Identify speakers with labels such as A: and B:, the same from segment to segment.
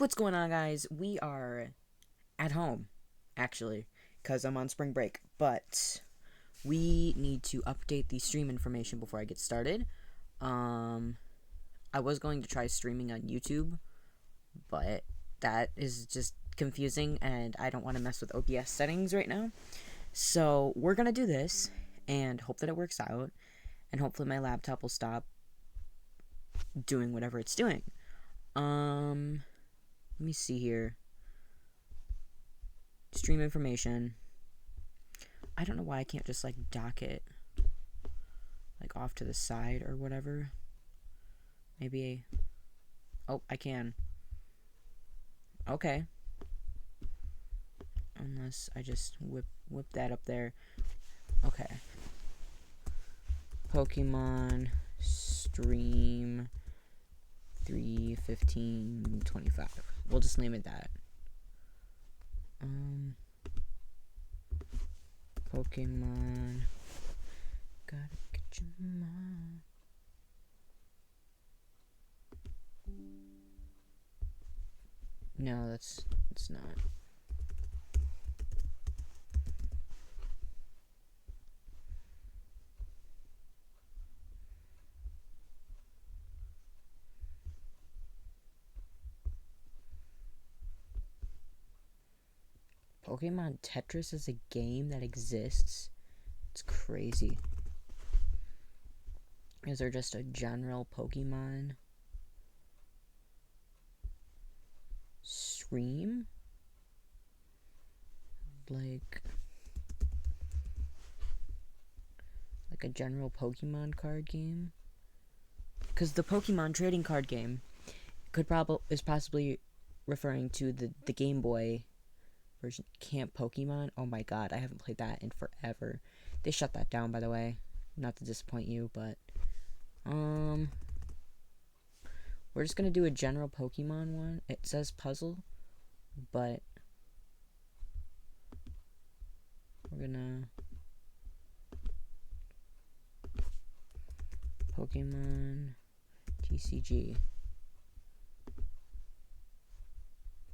A: What's going on, guys? We are at home, actually, because I'm on spring break, but we need to update the stream information before I get started. Um, I was going to try streaming on YouTube, but that is just confusing, and I don't want to mess with OBS settings right now. So we're going to do this, and hope that it works out, and hopefully my laptop will stop doing whatever it's doing. Let me see here. Stream information. I don't know why I can't just dock it off to the side or whatever. Maybe. Oh, I can. Okay. Unless I just whip that up there. Okay. Pokemon stream 3:15:25. We'll just name it that. Pokemon. Gotta get your mom. No, it's not. Pokemon Tetris is a game that exists. It's crazy. Is there just a general Pokemon stream? Like a general Pokemon card game? Because the Pokemon trading card game is possibly referring to the Game Boy version. Camp Pokemon. Oh my god, I haven't played that in forever. They shut that down, by the way. Not to disappoint you, but we're just gonna do a general Pokemon one. It says puzzle, but we're gonna Pokemon TCG.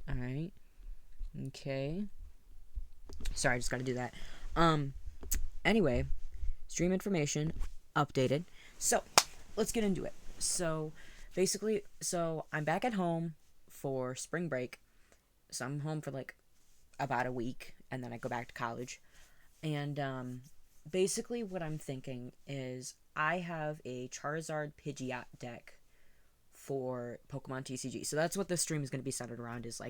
A: Alright. Okay. Sorry, I just gotta do that. Anyway, stream information updated. So, let's get into it. So, basically, I'm back at home for spring break. So, I'm home for about a week, and then I go back to college. And, basically, what I'm thinking is I have a Charizard Pidgeot deck for Pokemon TCG. So that's what this stream is going to be centered around, is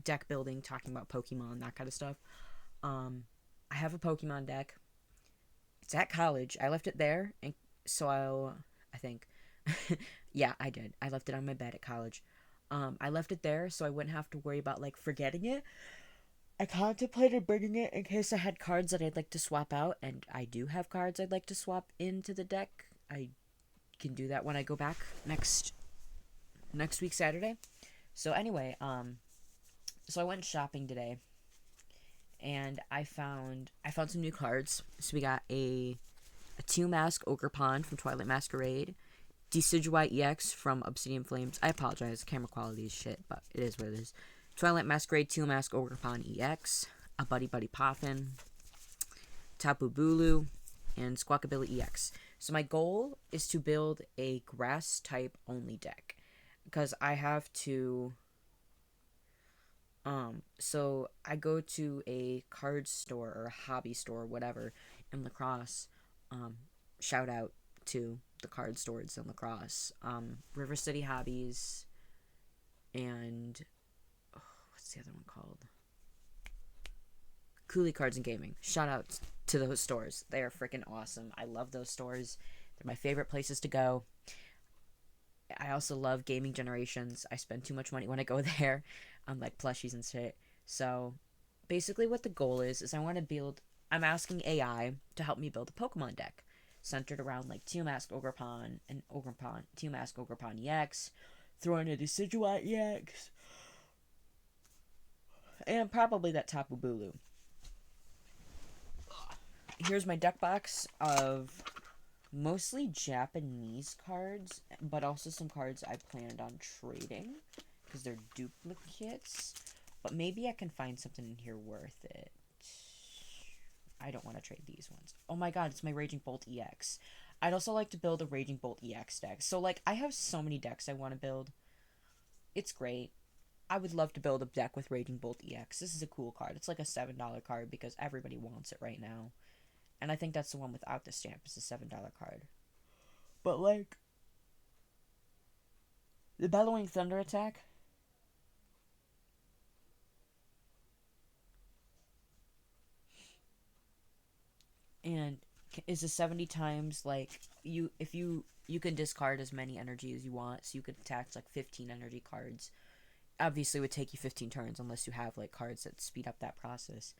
A: deck building, talking about Pokemon, that kind of stuff. I have a Pokemon deck. It's at college. I left it there, and so I think yeah, I did. I left it on my bed at college. I left it there so I wouldn't have to worry about forgetting it. I contemplated bringing it in case I had cards that I'd like to swap out, and I do have cards I'd like to swap into the deck. I can do that when I go back next week, Saturday. So anyway, so I went shopping today, and I found some new cards. So we got a 2-mask Ogerpon from Twilight Masquerade, Decidueye EX from Obsidian Flames. I apologize, camera quality is shit, but it is what it is. Twilight Masquerade 2-mask Ogerpon EX, a Buddy Buddy Poffin, Tapu Bulu, and Squawkabilly EX. So my goal is to build a grass type only deck, because I have to so I go to a card store or a hobby store or whatever in La Crosse. Shout out to the card stores in La Crosse. River City Hobbies and what's the other one called? Cooley Cards and Gaming. Shout out to those stores. They are freaking awesome. I love those stores. They're my favorite places to go. I also love Gaming Generations. I spend too much money when I go there on plushies and shit. So basically what the goal is I'm asking AI to help me build a Pokemon deck centered around 2-mask Ogerpon and 2-mask Ogerpon EX, throw in a Decidueye EX, and probably that Tapu Bulu. Here's my deck box of mostly Japanese cards, but also some cards I planned on trading. because they're duplicates. But maybe I can find something in here worth it. I don't want to trade these ones. Oh my god, it's my Raging Bolt EX. I'd also like to build a Raging Bolt EX deck. So, like, I have so many decks I want to build. It's great. I would love to build a deck with Raging Bolt EX. This is a cool card. It's like a $7 card because everybody wants it right now. And I think that's the one without the stamp. It's a $7 card. But, like, the Bellowing Thunder attack. And is a 70 times, like, you can discard as many energy as you want. So you could attach, like, 15 energy cards. Obviously, it would take you 15 turns unless you have, like, cards that speed up that process.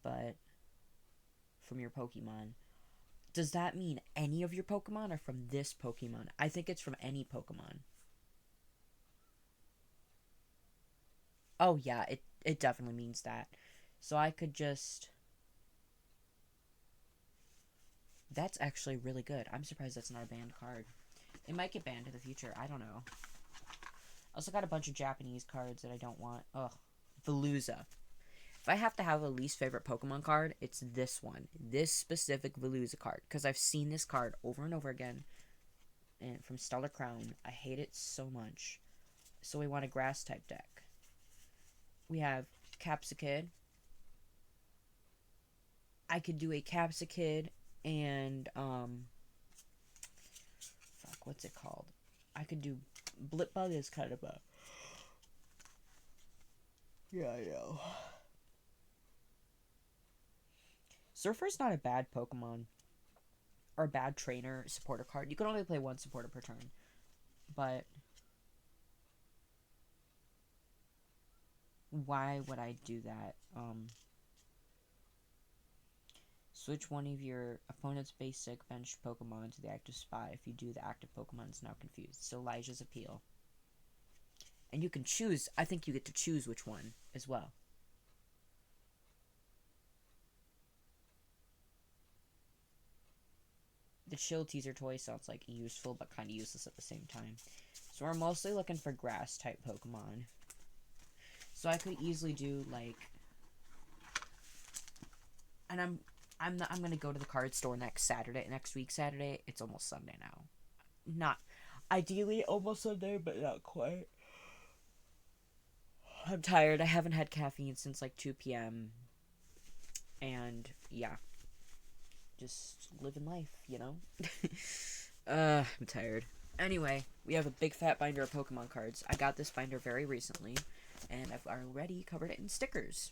A: But from your Pokemon. Does that mean any of your Pokemon or from this Pokemon? I think it's from any Pokemon. Oh, yeah, it definitely means that. So I could just... That's actually really good. I'm surprised that's not a banned card. It might get banned in the future. I don't know. I also got a bunch of Japanese cards that I don't want. Ugh. Veluza. If I have to have a least favorite Pokemon card, it's this one. This specific Veluza card. Because I've seen this card over and over again. And from Stellar Crown. I hate it so much. So we want a grass type deck. We have Capsicid. I could do a Capsicid and fuck, what's it called? I could do Blipbug is kind of a... Yeah, I know. Surfer's not a bad Pokemon. Or a bad trainer supporter card. You can only play one supporter per turn. But why would I do that? Switch one of your opponent's basic bench Pokemon to the active spot. If you do, the active Pokemon is now confused. So Elijah's Appeal. And you can choose. I think you get to choose which one as well. The Chill Teaser toy sounds like useful, but kind of useless at the same time. So we're mostly looking for grass type Pokemon. So I could easily do like, and I'm gonna go to the card store next week Saturday. It's almost Sunday now. Not ideally almost Sunday, but not quite. I'm tired. I haven't had caffeine since like 2 p.m. And yeah, just living life, you know. I'm tired. Anyway, we have a big fat binder of Pokemon cards. I got this binder very recently, and I've already covered it in stickers.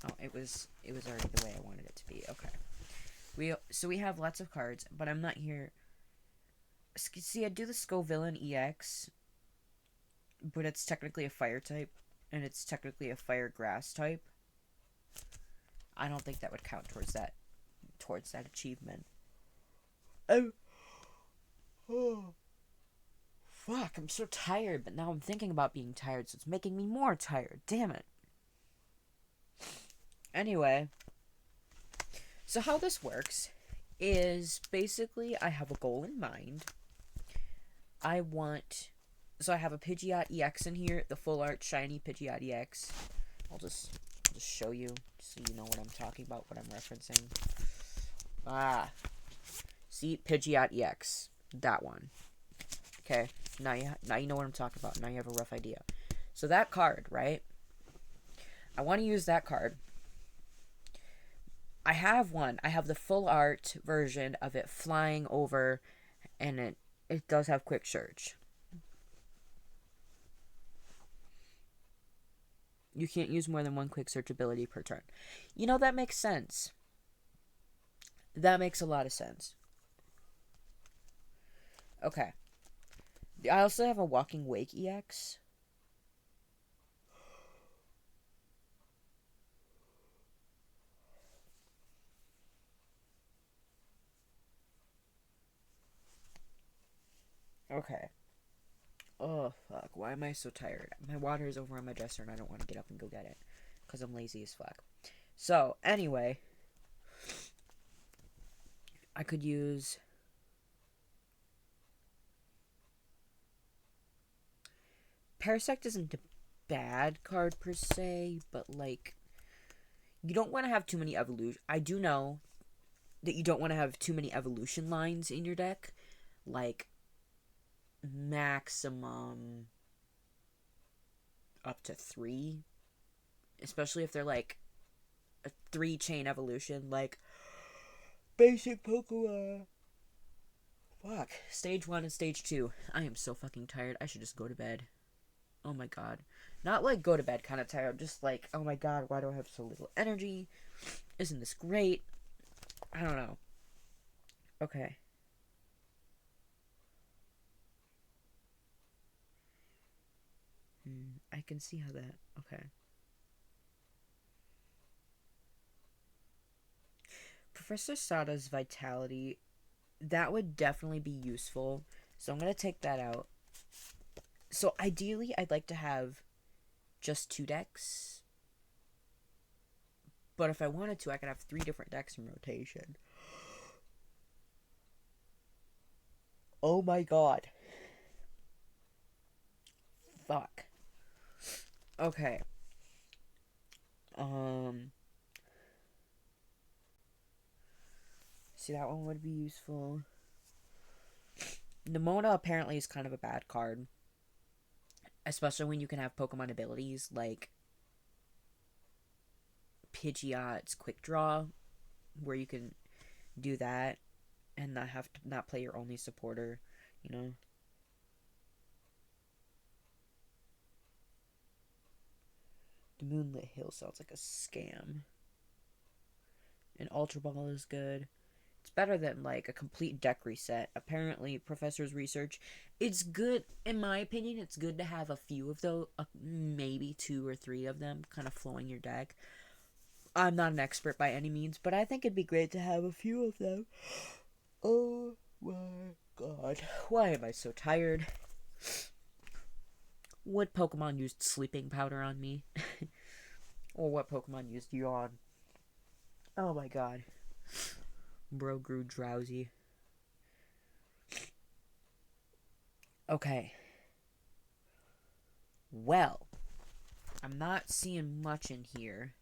A: Oh, it was already the way I wanted it to be. Okay. We have lots of cards, but I'm not here. See, I do the Scovillain EX, but it's technically a fire type, and it's technically a fire grass type. I don't think that would count towards that achievement. Oh, fuck! I'm so tired, but now I'm thinking about being tired, so it's making me more tired. Damn it. Anyway, so how this works is basically I have a goal in mind. I have a Pidgeot EX in here, the full art shiny Pidgeot EX. I'll just show you so you know what I'm talking about, what I'm referencing. See, Pidgeot EX, that one. Okay, now you know what I'm talking about. Now you have a rough idea. So that card, right? I want to use that card. I have one. I have the full art version of it flying over, and it does have quick search. You can't use more than one quick search ability per turn. You know, that makes sense. That makes a lot of sense. Okay. I also have a Walking Wake EX. Okay. Oh, fuck. Why am I so tired? My water is over on my dresser and I don't want to get up and go get it. Because I'm lazy as fuck. So, anyway. I could use... Parasect isn't a bad card per se, but like you don't want to have too many evolution. I do know that you don't want to have too many evolution lines in your deck, like maximum up to 3, especially if they're like a 3-chain evolution, like basic Pokemon. Fuck. Stage 1 and Stage 2. I am so fucking tired. I should just go to bed. Oh my god. Not like go to bed kind of tired, just like, oh my god, why do I have so little energy? Isn't this great? I don't know. Okay. I can see how that. Okay. Professor Sada's vitality, that would definitely be useful. So I'm going to take that out. So ideally, I'd like to have just 2 decks. But if I wanted to, I could have 3 different decks in rotation. Oh my god. Fuck. Okay. See, that one would be useful. Nemona apparently is kind of a bad card. Especially when you can have Pokemon abilities like Pidgeot's Quick Draw, where you can do that and not have to not play your only supporter, you know? The Moonlit Hill sounds like a scam. And Ultra Ball is good. It's better than like a complete deck reset. Apparently, Professor's research, it's good, in my opinion, it's good to have a few of those, maybe 2 or 3 of them kind of flowing your deck. I'm not an expert by any means, but I think it'd be great to have a few of them. Oh my god. Why am I so tired? What Pokemon used sleeping powder on me? Or what Pokemon used yawn? Oh my god. Bro grew drowsy. Okay. Well, I'm not seeing much in here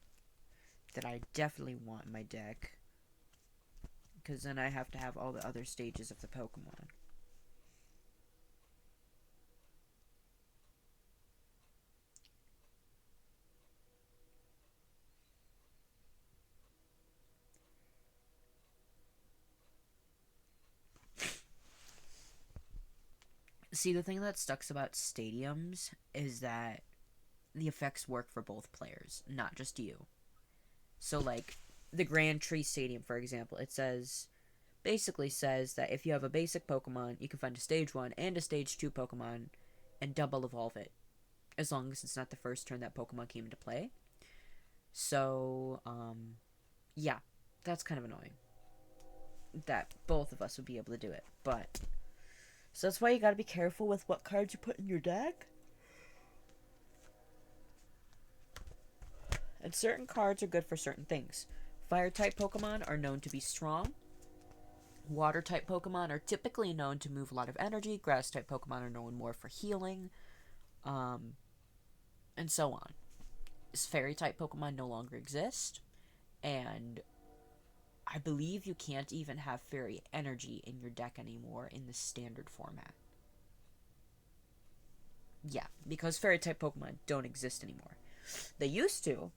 A: that I definitely want in my deck. Because then I have to have all the other stages of the Pokemon. See, the thing that sucks about stadiums is that the effects work for both players, not just you. So, like, the Grand Tree Stadium, for example, it basically says that if you have a basic Pokemon, you can find a Stage 1 and a Stage 2 Pokemon and double evolve it, as long as it's not the first turn that Pokemon came into play. So, yeah, that's kind of annoying. That both of us would be able to do it, but... So that's why you gotta be careful with what cards you put in your deck. And certain cards are good for certain things. Fire-type Pokemon are known to be strong. Water-type Pokemon are typically known to move a lot of energy. Grass-type Pokemon are known more for healing. And so on. Fairy-type Pokemon no longer exist. And I believe you can't even have Fairy Energy in your deck anymore in the standard format. Yeah, because Fairy-type Pokemon don't exist anymore. They used to.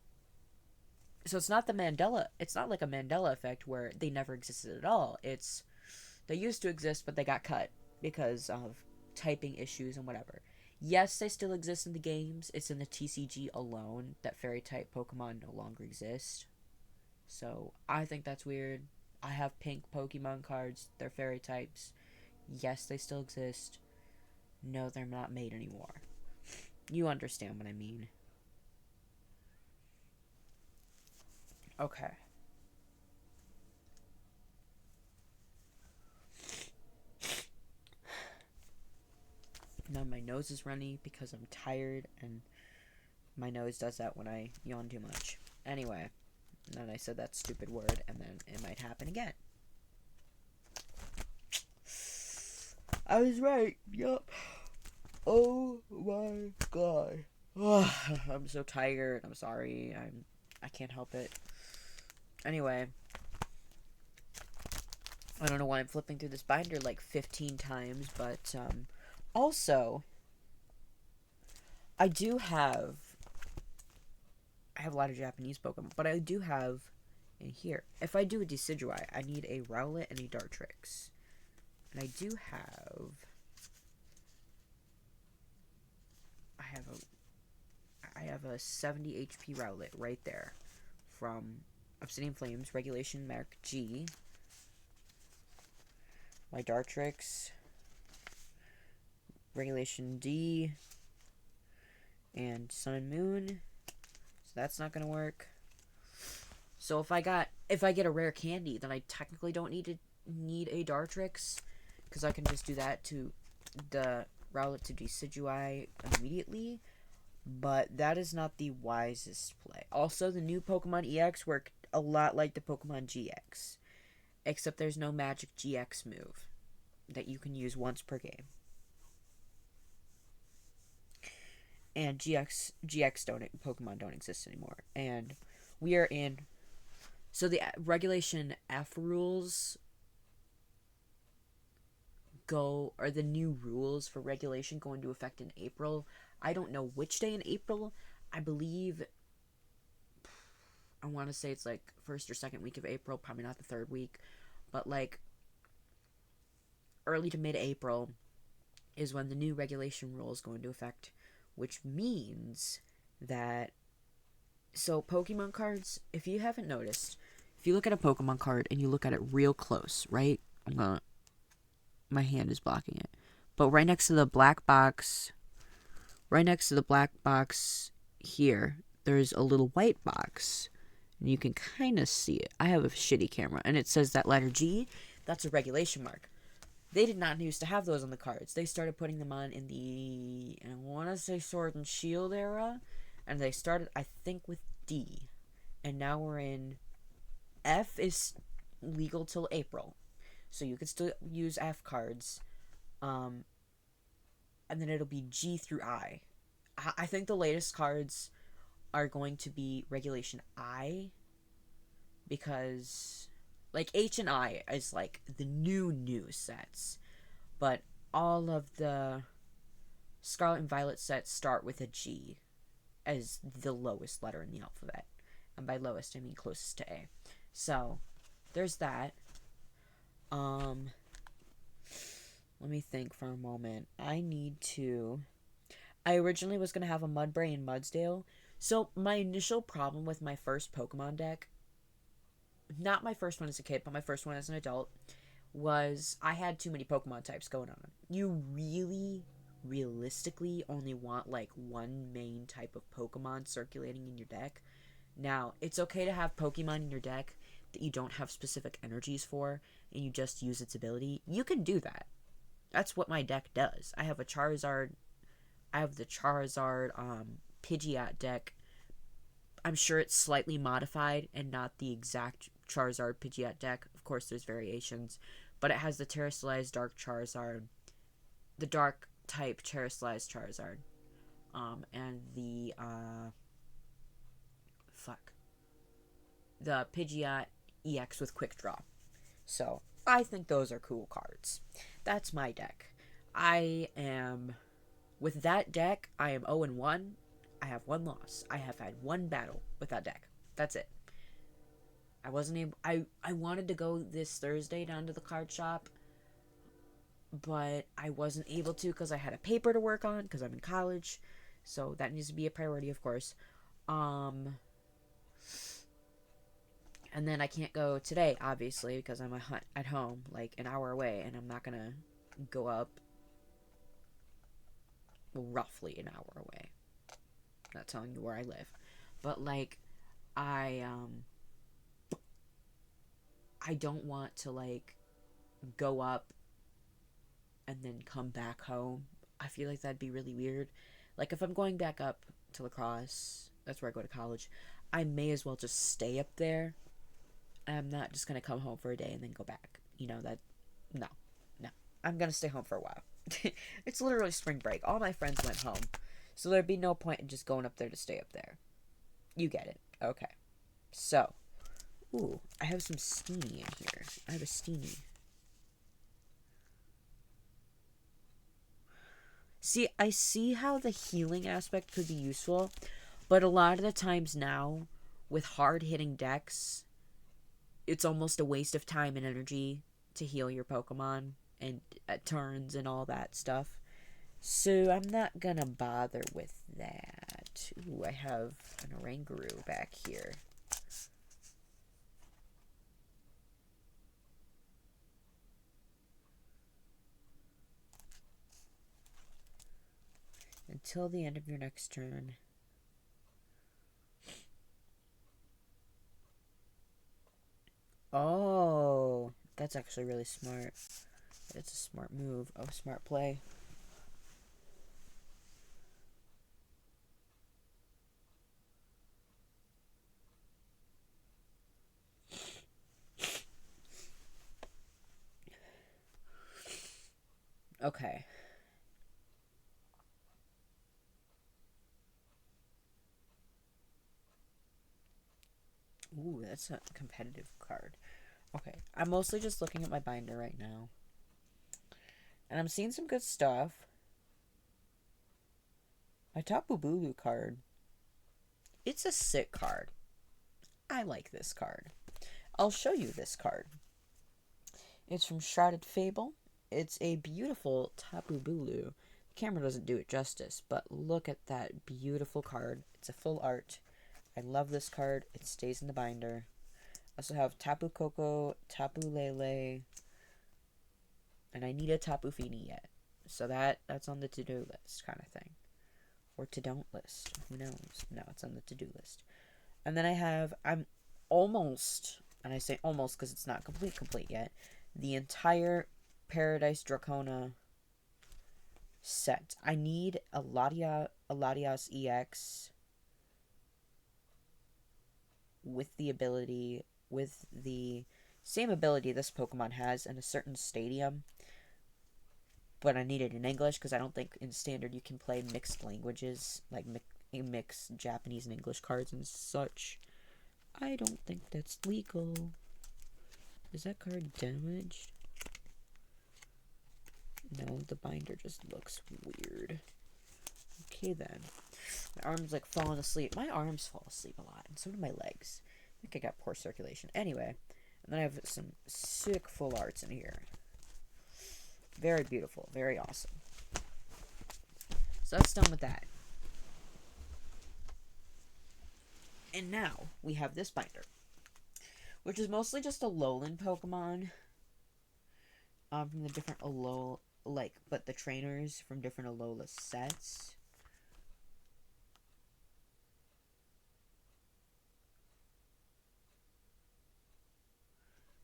A: So it's not like a Mandela effect where they never existed at all. They used to exist, but they got cut because of typing issues and whatever. Yes, they still exist in the games. It's in the TCG alone that Fairy-type Pokemon no longer exist. So I think that's weird. I have pink Pokemon cards. They're Fairy types. Yes, they still exist. No, they're not made anymore. You understand what I mean. Okay. Now my nose is runny because I'm tired, and my nose does that when I yawn too much. Anyway, then I said that stupid word, and then it might happen again. I was right. Yup. Oh my god. I'm so tired. I'm sorry. I can't help it. Anyway, I don't know why I'm flipping through this binder like 15 times, but also I do have I have a lot of Japanese Pokemon, but I do have in here. If I do a Decidueye, I need a Rowlet and a Dartrix. And I do have I have a 70 HP Rowlet right there from Obsidian Flames, Regulation Mark G. My Dartrix, Regulation D, and Sun and Moon. So that's not gonna work. So if I get a rare candy, then I technically don't need a Dartrix, because I can just do that to the Rowlet to Decidueye immediately. But that is not the wisest play. Also, the new Pokemon EX work a lot like the Pokemon GX, except there's no magic GX move that you can use once per game. And Pokemon don't exist anymore. And we are in, so the regulation F rules or the new rules for regulation go into effect in April. I don't know which day in April. I believe, I want to say it's like first or second week of April, probably not the third week, but like early to mid-April is when the new regulation rules go into effect, which means that, so Pokemon cards, if you haven't noticed, if you look at a Pokemon card and you look at it real close, right? My hand is blocking it. But right next to the black box here, there's a little white box. And you can kind of see it. I have a shitty camera. And it says that letter G, that's a regulation mark. They did not used to have those on the cards. They started putting them on in the, I want to say Sword and Shield era. And they started, I think, with D. And now we're in, F is legal till April. So you can still use F cards. And then it'll be G through I. I think the latest cards are going to be Regulation I, because like H and I is like the new sets, but all of the Scarlet and Violet sets start with a G as the lowest letter in the alphabet, and by lowest I mean closest to A. So there's that. Let me think for a moment. I originally was going to have a Mudbray and Mudsdale. So my initial problem with my first Pokemon deck, not my first one as a kid, but my first one as an adult, was I had too many Pokemon types going on. You really, realistically only want like one main type of Pokemon circulating in your deck. Now, it's okay to have Pokemon in your deck that you don't have specific energies for, and you just use its ability. You can do that. That's what my deck does. I have the Charizard Pidgeot deck. I'm sure it's slightly modified and not the exact Charizard Pidgeot deck. Of course, there's variations. But it has the Terastallized Dark Charizard, the Dark type Terastallized Charizard, and the Pidgeot EX with Quick Draw. So, I think those are cool cards. That's my deck. With that deck, I am 0-1. I have one loss. I have had one battle with that deck. That's it. I wasn't able, I wanted to go this Thursday down to the card shop, but I wasn't able to because I had a paper to work on because I'm in college. So that needs to be a priority, of course. And then I can't go today, obviously, because I'm at home, like an hour away, and I'm not gonna go up roughly an hour away. I'm not telling you where I live. But like I don't want to like go up and then come back home. I feel like that'd be really weird. Like if I'm going back up to La Crosse, that's where I go to college, I may as well just stay up there. I'm not just gonna come home for a day and then go back. You know, that no. I'm gonna stay home for a while. It's literally spring break. All my friends went home. So there'd be no point in just going up there to stay up there. You get it. Okay. So, ooh, I have some Steenie in here. I have a Steenie. See, I see how the healing aspect could be useful, but a lot of the times now, with hard hitting decks, it's almost a waste of time and energy to heal your Pokemon and at turns and all that stuff. So I'm not gonna bother with that. Ooh, I have an Oranguru back here. Until the end of your next turn. Oh, that's actually really smart. It's a smart move. Oh, smart play. Okay. Ooh, that's a competitive card. Okay, I'm mostly just looking at my binder right now. And I'm seeing some good stuff. My Tapu Bulu card. It's a sick card. I like this card. I'll show you this card. It's from Shrouded Fable. It's a beautiful Tapu Bulu. The camera doesn't do it justice, but look at that beautiful card. It's a full art. I love this card. It stays in the binder. I also have Tapu Koko, Tapu Lele, and I need a Tapu Fini yet. So that's on the to-do list kind of thing. Or to-don't list. Who knows? No, it's on the to-do list. And then I'm almost, and I say almost because it's not complete yet, the entire Paradise Dracona set. I need a Latias EX with the same ability this Pokemon has in a certain stadium, but I need it in English because I don't think in Standard you can play mixed languages, like mix Japanese and English cards and such. I don't think that's legal. Is that card damaged? No, the binder just looks weird. Okay then. My arm's like falling asleep. My arms fall asleep a lot, and so do my legs. I think I got poor circulation. Anyway, and then I have some sick full arts in here. Very beautiful. Very awesome. So that's done with that. And now we have this binder, which is mostly just a Alolan Pokemon. From the different Alola, but the trainers from different Alola sets.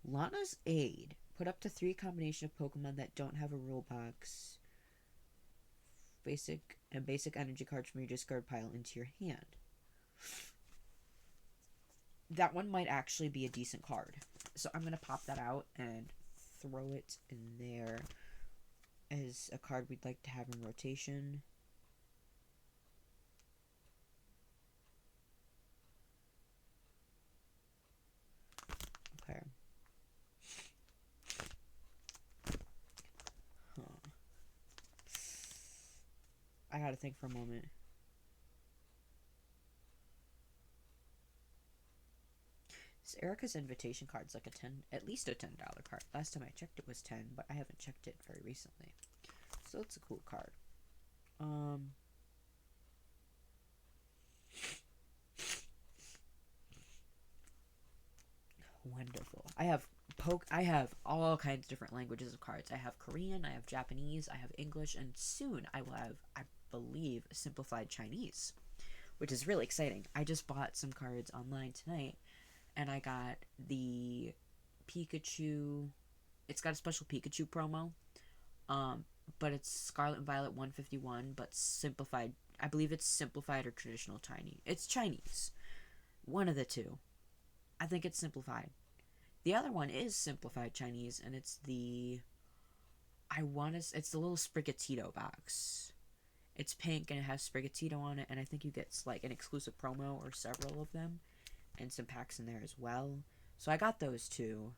A: Lana's Aid. Put up to 3 combination of Pokemon that don't have a rule box. Basic energy cards from your discard pile into your hand. That one might actually be a decent card. So I'm going to pop that out and throw it in there as a card we'd like to have in rotation. Okay. I gotta think for a moment. This Erica's invitation card's like at least a $10 card. Last time I checked it was 10, but I haven't checked it very recently. So it's a cool card. Wonderful. I have all kinds of different languages of cards. I have Korean, I have Japanese, I have English, and soon I will have, I believe, simplified Chinese, which is really exciting. I just bought some cards online tonight, and I got the Pikachu. It's got a special Pikachu promo, but it's Scarlet and Violet 151, but simplified. I believe it's simplified or traditional Chinese. It's Chinese, one of the two. I think it's simplified. The other one is simplified Chinese, and it's the I want to. It's the little Sprigatito box. It's pink and it has Sprigatito on it, and I think you get like an exclusive promo or several of them, and some packs in there as well. So I got those two.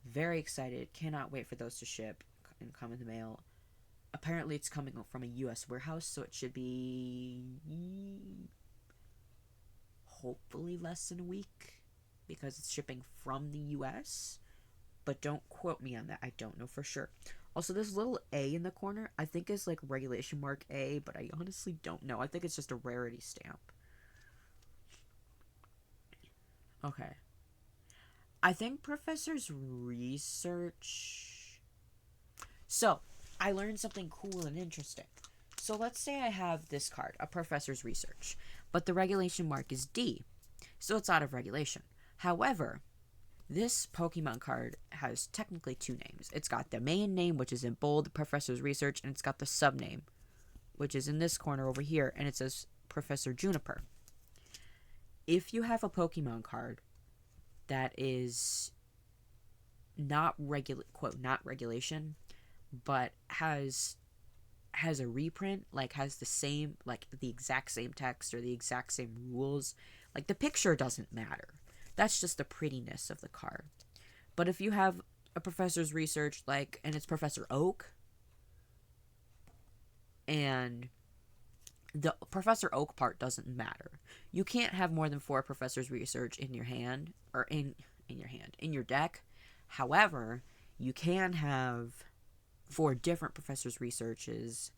A: Very excited. Cannot wait for those to ship and come in the mail. Apparently, it's coming from a U.S. warehouse, so it should be hopefully less than a week because it's shipping from the U.S. But don't quote me on that. I don't know for sure. Also, this little A in the corner, I think is like regulation mark A, but I honestly don't know. I think it's just a rarity stamp. Okay. I think Professor's research. So, I learned something cool and interesting. So, let's say I have this card, a Professor's research, but the regulation mark is D, so it's out of regulation. However, this Pokemon card has technically two names. It's got the main name, which is in bold, Professor's Research, and it's got the subname, which is in this corner over here, and it says Professor Juniper. If you have a Pokemon card that is not regulation, but has a reprint, like has the same, like the exact same text or the exact same rules, like the picture doesn't matter. That's just the prettiness of the card. But if you have a Professor's Research, like, and it's Professor Oak, and the Professor Oak part doesn't matter. You can't have more than 4 Professor's Research in your hand, or in your deck. However, you can have 4 different Professor's Researches,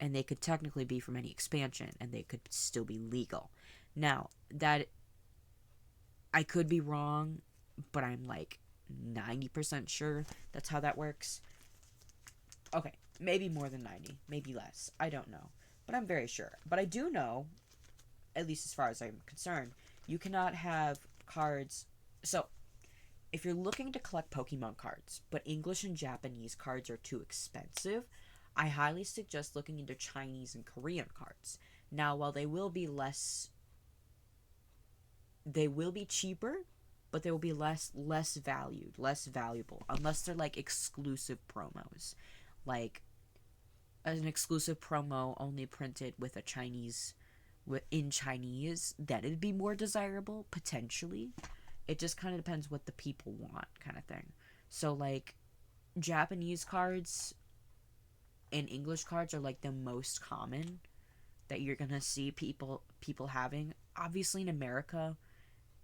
A: and they could technically be from any expansion, and they could still be legal. Now, that I could be wrong, but I'm like 90% sure that's how that works. Okay, maybe more than 90, maybe less. I don't know, but I'm very sure. But I do know, at least as far as I'm concerned, you cannot have cards. So, if you're looking to collect Pokemon cards, but English and Japanese cards are too expensive, I highly suggest looking into Chinese and Korean cards. Now, while they will be cheaper, but they will be less valued, less valuable, unless they're like exclusive promos, like an exclusive promo only printed with a Chinese, in Chinese, then it'd be more desirable potentially. It just kind of depends what the people want, kind of thing. So like Japanese cards and English cards are like the most common that you're gonna see people having. Obviously in America,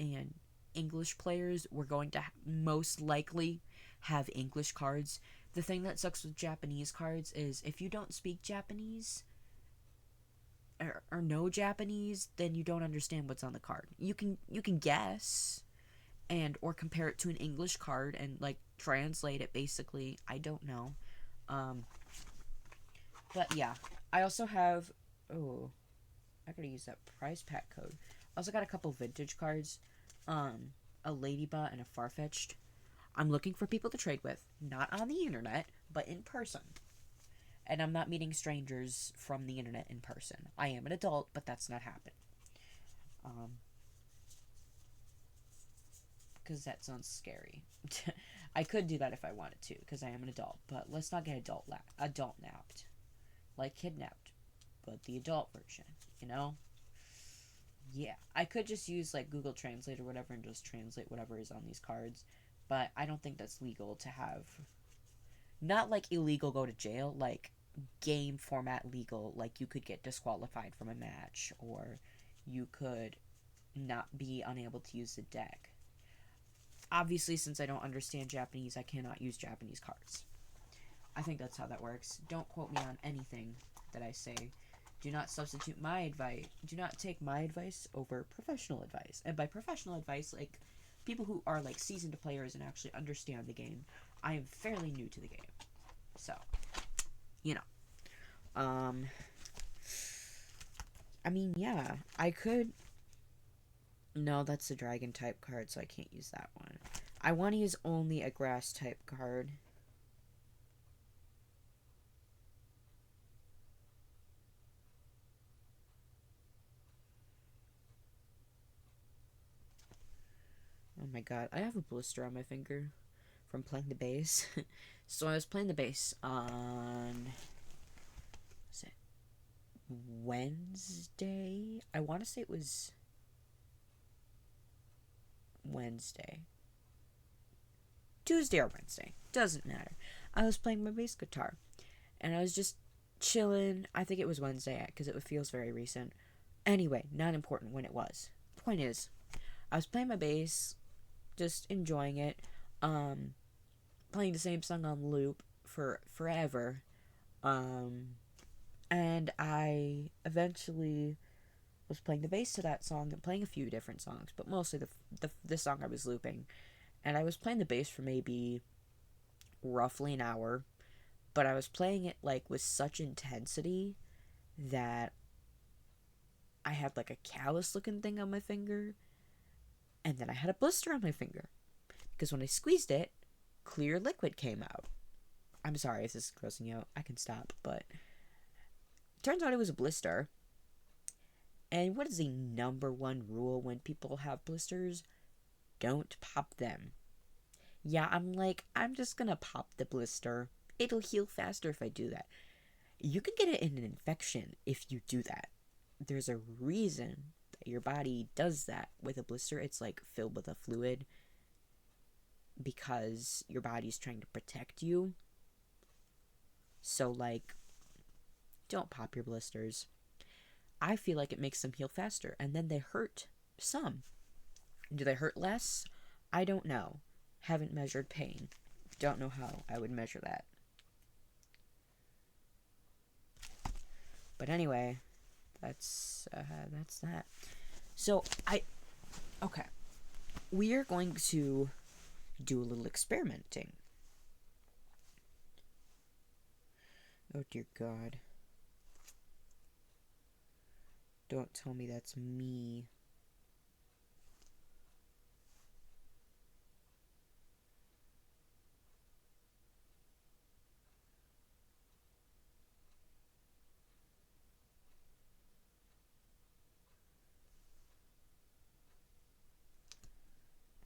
A: and English players, we're going to most likely have English cards. The thing that sucks with Japanese cards is if you don't speak Japanese or know Japanese, then you don't understand what's on the card. You can guess and or compare it to an English card and like translate it basically. I don't know. But yeah, I also have I gotta use that prize pack code. I also got a couple vintage cards, a Ladybot and a Farfetch'd. I'm looking for people to trade with, not on the internet, but in person. And I'm not meeting strangers from the internet in person. I am an adult, but that's not happening. Because that sounds scary. I could do that if I wanted to, because I am an adult, but let's not get adult napped. Like kidnapped, but the adult version, you know? Yeah, I could just use like Google Translate or whatever and just translate whatever is on these cards, but I don't think that's legal to have. Not like illegal, go to jail, like game format legal, like you could get disqualified from a match, or you could not be unable to use the deck. Obviously, since I don't understand Japanese, I cannot use Japanese cards. I think that's how that works. Don't quote me on anything that I say. Do not substitute my advice. Do not take my advice over professional advice. And by professional advice, like people who are like seasoned players and actually understand the game. I am fairly new to the game. So, you know. I mean, yeah, I could. No, that's a dragon type card, so I can't use that one. I want to use only a grass type card. Oh my god, I have a blister on my finger. from playing the bass. So I was playing the bass on, was it Wednesday? I want to say it was Wednesday. Tuesday or Wednesday. Doesn't matter. I was playing my bass guitar. And I was just chilling. I think it was Wednesday because it feels very recent. Anyway, not important when it was. Point is, I was playing my bass, just enjoying it, playing the same song on loop for forever, and I eventually was playing the bass to that song and playing a few different songs, but mostly the song I was looping, and I was playing the bass for maybe roughly an hour, but I was playing it like with such intensity that I had like a callus looking thing on my finger, and then I had a blister on my finger because when I squeezed it, clear liquid came out. I'm sorry if this is grossing you out. I can stop, but turns out it was a blister. And what is the number one rule when people have blisters? Don't pop them. Yeah, I'm just gonna pop the blister. It'll heal faster if I do that. You can get it in an infection if you do that. There's a reason that your body does that with a blister. It's like filled with a fluid because your body's trying to protect you. So, like, don't pop your blisters. I feel like it makes them heal faster, and then they hurt some. Do they hurt less? I don't know. Haven't measured pain. Don't know how I would measure that. But anyway, that's that. So okay. We are going to do a little experimenting. Oh dear God. Don't tell me that's me.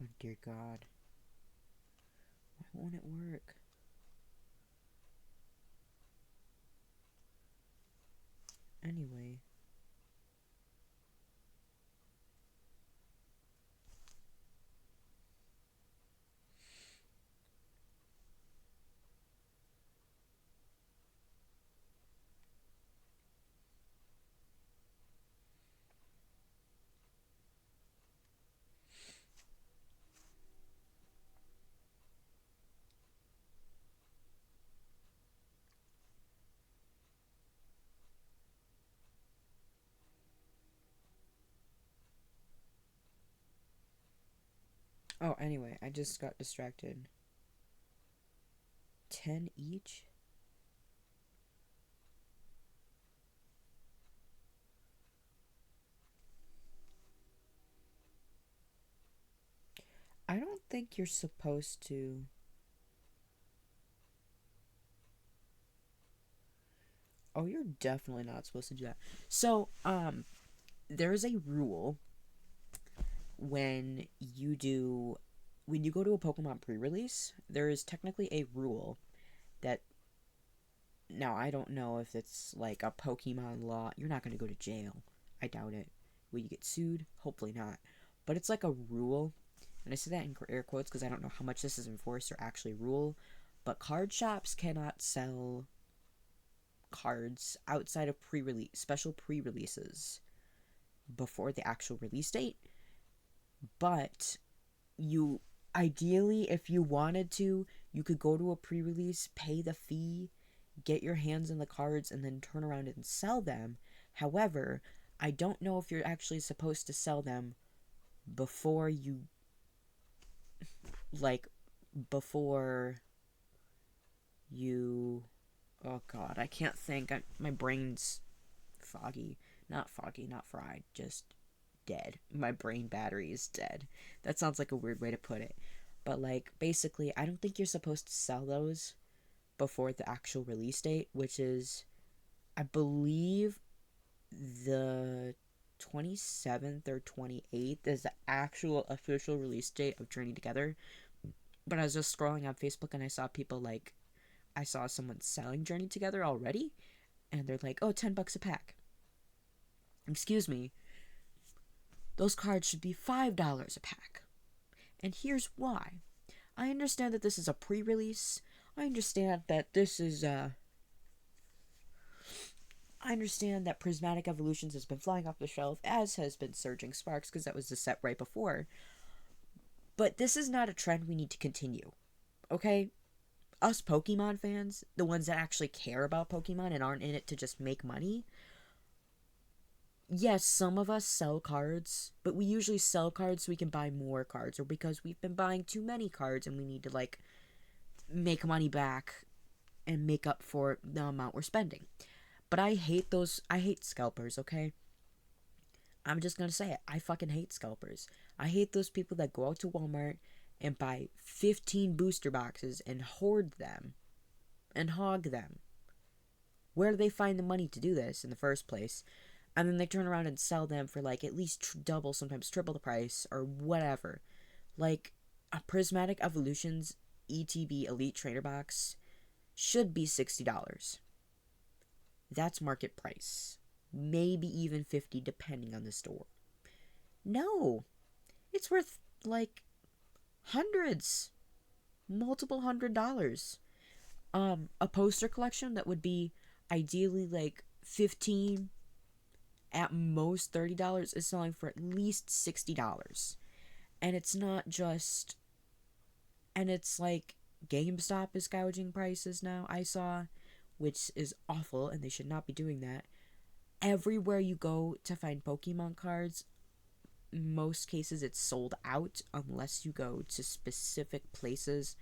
A: Oh dear God. Why won't it work? Anyway. Oh, anyway, I just got distracted. 10 each? I don't think you're supposed to. Oh, you're definitely not supposed to do that. So, there is a rule when you go to a Pokemon pre-release, there is technically a rule that now I don't know if it's like a Pokemon law. You're not going to go to jail. I doubt it. Will you get sued? Hopefully not. But it's like a rule, and I say that in air quotes because I don't know how much this is enforced or actually rule, but card shops cannot sell cards outside of special pre-releases before the actual release date. But you ideally, if you wanted to, you could go to a pre-release, pay the fee, get your hands on the cards, and then turn around and sell them. However, I don't know if you're actually supposed to sell them before you like before you oh god, I can't think. My brain's foggy. Not foggy, not fried, just dead. My brain battery is dead. That sounds like a weird way to put it. But like basically, I don't think you're supposed to sell those before the actual release date, which is I believe the 27th or 28th is the actual official release date of Journey Together. But I was just scrolling on Facebook and I saw people like, I saw someone selling Journey Together already, and they're like, oh, $10 a pack. Excuse me, those cards should be $5 a pack. And here's why. I understand that this is a pre-release. I understand that this is I understand that Prismatic Evolutions has been flying off the shelf, as has been Surging Sparks, because that was the set right before. But this is not a trend we need to continue. Okay? Us Pokemon fans, the ones that actually care about Pokemon and aren't in it to just make money, yes, some of us sell cards, but we usually sell cards so we can buy more cards, or because we've been buying too many cards and we need to, like, make money back and make up for the amount we're spending. But I hate scalpers, okay? I'm just gonna say it. I fucking hate scalpers. I hate those people that go out to Walmart and buy 15 booster boxes and hoard them and hog them. Where do they find the money to do this in the first place? And then they turn around and sell them for like at least double, sometimes triple the price or whatever. Like a Prismatic Evolutions ETB Elite Trainer box should be $60. That's market price. Maybe even 50 depending on the store. No, it's worth like hundreds, multiple $100s. A poster collection that would be ideally like 15, at most $30, is selling for at least $60. And it's not just, and it's like GameStop is gouging prices now, I saw, which is awful and they should not be doing that. Everywhere you go to find Pokemon cards, most cases it's sold out unless you go to specific places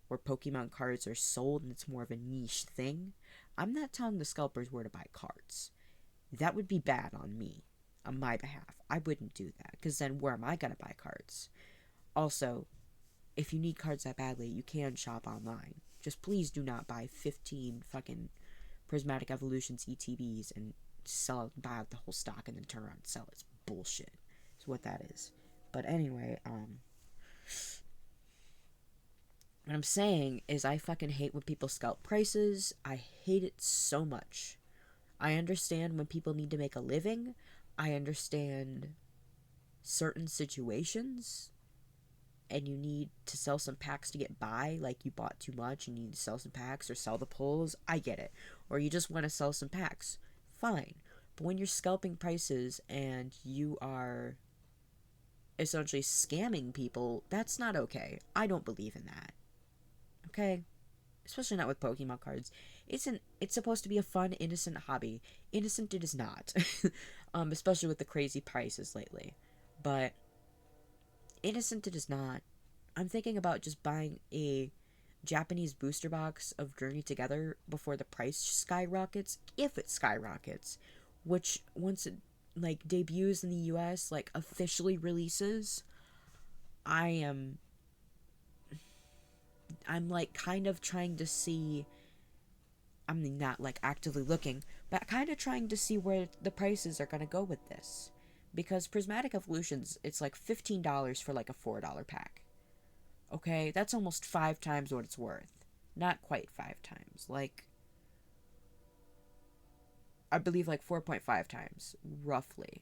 A: where Pokemon cards are sold and it's more of a niche thing. I'm not telling the scalpers where to buy cards. That would be bad on me, on my behalf. I wouldn't do that, because then where am I going to buy cards? Also, if you need cards that badly, you can shop online. Just please do not buy 15 fucking Prismatic Evolutions ETBs and buy out the whole stock and then turn around and sell it. It's bullshit. Is what that is. But anyway, what I'm saying is I fucking hate when people scalp prices. I hate it so much. I understand when people need to make a living. I understand certain situations and you need to sell some packs to get by, like you bought too much and you need to sell some packs or sell the pulls. I get it. Or you just want to sell some packs. Fine. But when you're scalping prices and you are essentially scamming people, that's not okay. I don't believe in that. Okay? Especially not with Pokemon cards. It's supposed to be a fun, innocent hobby. Innocent it is not. Especially with the crazy prices lately. But innocent it is not. I'm thinking about just buying a Japanese booster box of Journey Together before the price skyrockets, if it skyrockets, which once it like debuts in the US, like officially releases, I'm like kind of trying to see, I'm not like actively looking, but kind of trying to see where the prices are going to go with this. Because Prismatic Evolutions, it's like $15 for like a $4 pack. Okay, that's almost 5 times what it's worth. Not quite 5 times. Like, I believe like 4.5 times, roughly.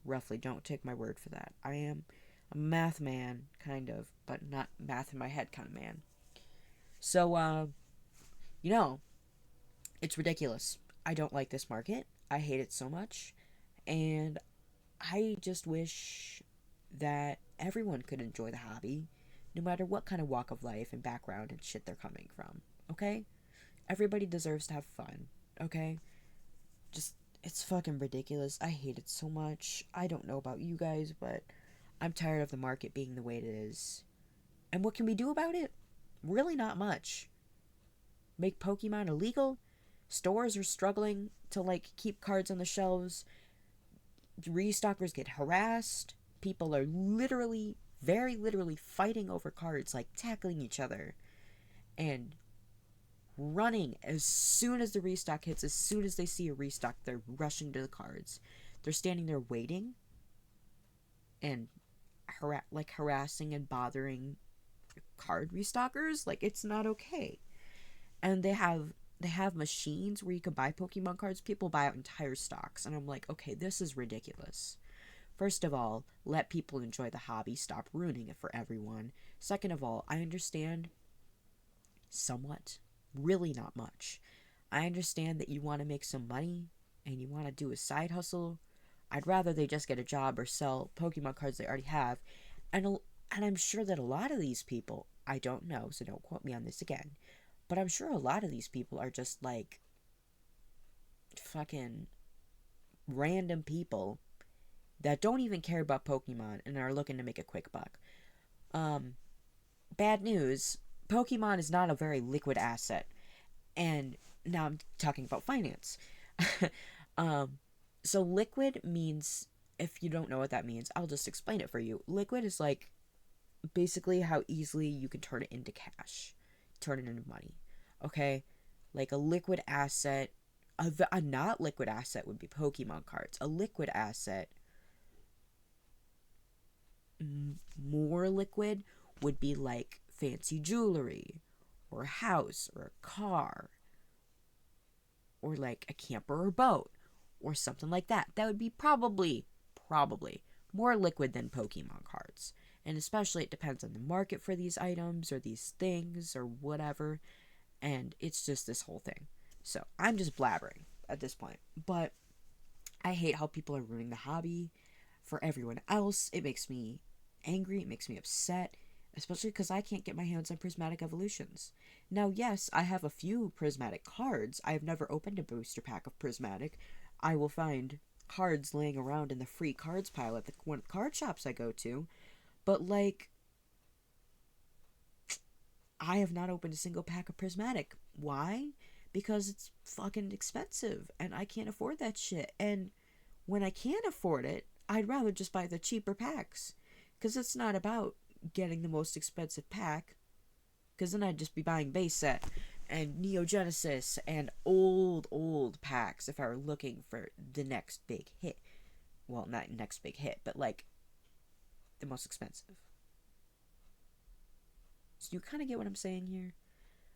A: Roughly, don't take my word for that. I am a math man, kind of, but not math in my head kind of man. So, you know, it's ridiculous. I don't like this market. I hate it so much. And I just wish that everyone could enjoy the hobby, no matter what kind of walk of life and background and shit they're coming from. Okay? Everybody deserves to have fun. Okay? Just, it's fucking ridiculous. I hate it so much. I don't know about you guys, but I'm tired of the market being the way it is. And what can we do about it? Really not much. Make Pokemon illegal? Stores are struggling to like keep cards on the shelves. Restockers get harassed. People are literally, very literally fighting over cards, like tackling each other and running as soon as the restock hits. As soon as they see a restock, they're rushing to the cards. They're standing there waiting and harassing and bothering card restockers. Like, it's not okay. And they have machines where you can buy Pokemon cards. People buy out entire stocks, and I'm like, okay, this is ridiculous. First of all, let people enjoy the hobby. Stop ruining it for everyone. Second of all, I understand somewhat, really not much. I understand that you want to make some money and you want to do a side hustle. I'd rather they just get a job or sell Pokemon cards they already have. And I'm sure that a lot of these people, I don't know, so don't quote me on this again, but I'm sure a lot of these people are just like fucking random people that don't even care about Pokemon and are looking to make a quick buck. Um, Bad news, Pokemon is not a very liquid asset. And now I'm talking about finance. um, so liquid means, if you don't know what that means, I'll just explain it for you. Liquid is like basically how easily you can turn it into cash, turn it into money. Okay? Like a liquid asset, a not liquid asset would be Pokemon cards. A liquid asset, more liquid, would be like fancy jewelry, or a house, or a car, or like a camper or boat, or something like that. That would be probably more liquid than Pokemon cards. And especially it depends on the market for these items or these things or whatever. And it's just this whole thing. So I'm just blabbering at this point. But I hate how people are ruining the hobby for everyone else. It makes me angry. It makes me upset. Especially because I can't get my hands on prismatic evolutions. Now, yes, I have a few prismatic cards. I have never opened a booster pack of prismatic. I will find cards laying around in the free cards pile at one of the card shops I go to. But, like, I have not opened a single pack of prismatic. Why? Because it's fucking expensive, and I can't afford that shit. And when I can't afford it, I'd rather just buy the cheaper packs. Because it's not about getting the most expensive pack, because then I'd just be buying base set and Neo Genesis and old packs if I were looking for the next big hit. Well, not next big hit, but like the most expensive. So you kind of get what I'm saying here?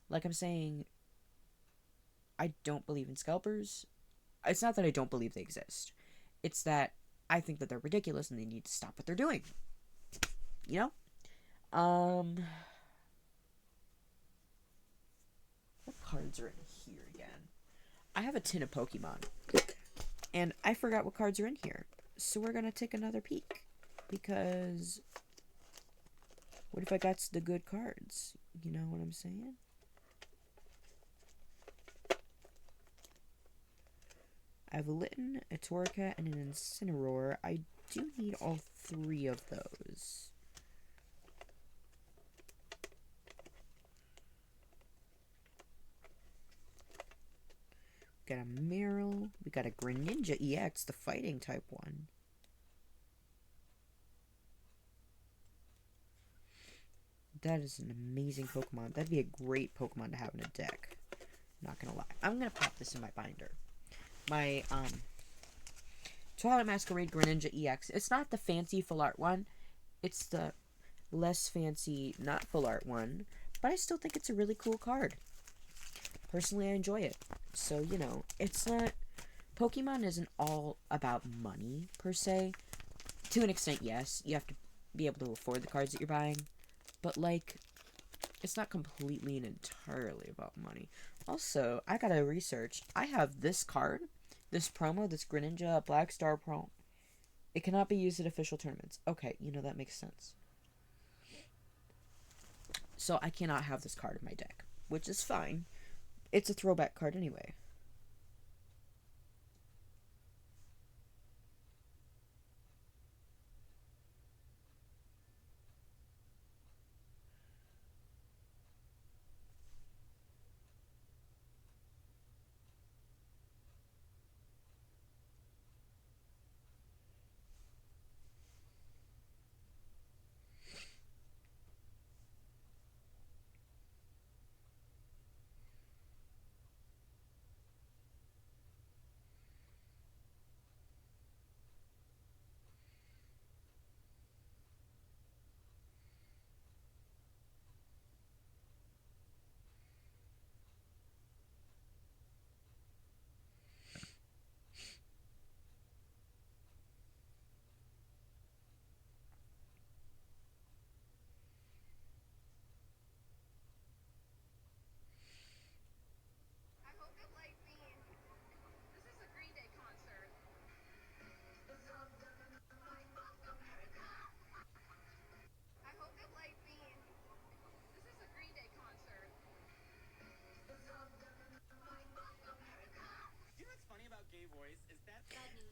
A: Like, I'm saying I don't believe in scalpers. It's not that I don't believe they exist. It's that I think that they're ridiculous and they need to stop what they're doing. You know? What cards are in here again? I have a tin of Pokemon, and I forgot what cards are in here. So we're gonna take another peek, because what if I got the good cards? You know what I'm saying? I have a Litten, a Torracat, and an Incineroar. I do need all three of those. We got a Meryl. We got a Greninja EX, the fighting type one. That is an amazing Pokemon. That'd be a great Pokemon to have in a deck. Not gonna lie. I'm gonna pop this in my binder. My, Twilight Masquerade Greninja EX. It's not the fancy full art one. It's the less fancy, not full art one. But I still think it's a really cool card. Personally, I enjoy it. So, you know, it's not... Pokemon isn't all about money, per se. To an extent, yes. You have to be able to afford the cards that you're buying. But, like, it's not completely and entirely about money. Also, I gotta research. I have this card, this promo, this Greninja Black Star promo. It cannot be used at official tournaments. Okay, you know, that makes sense. So I cannot have this card in my deck, which is fine. It's a throwback card anyway.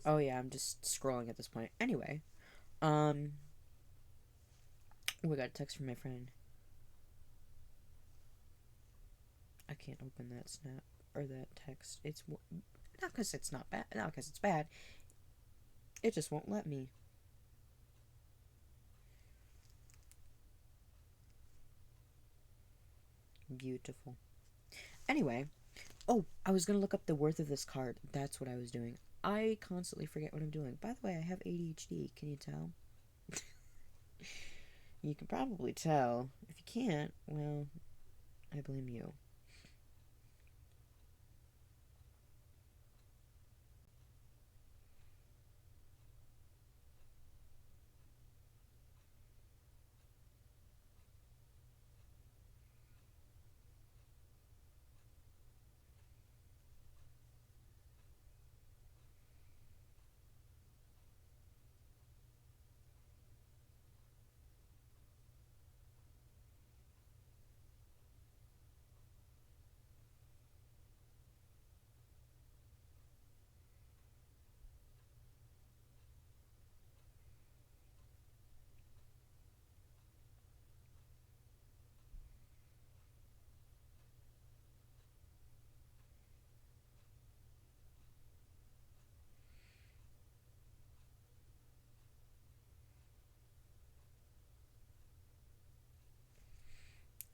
A: Oh yeah, I'm just scrolling at this point. Anyway, um, oh, I got a text from my friend. I can't open that snap or that text. It's not because it's not bad, not because it's bad. It just won't let me. Beautiful. Anyway, oh, I was gonna look up the worth of this card. That's what I was doing. I constantly forget what I'm doing. By the way, I have ADHD. Can you tell? You can probably tell. If you can't, well, I blame you.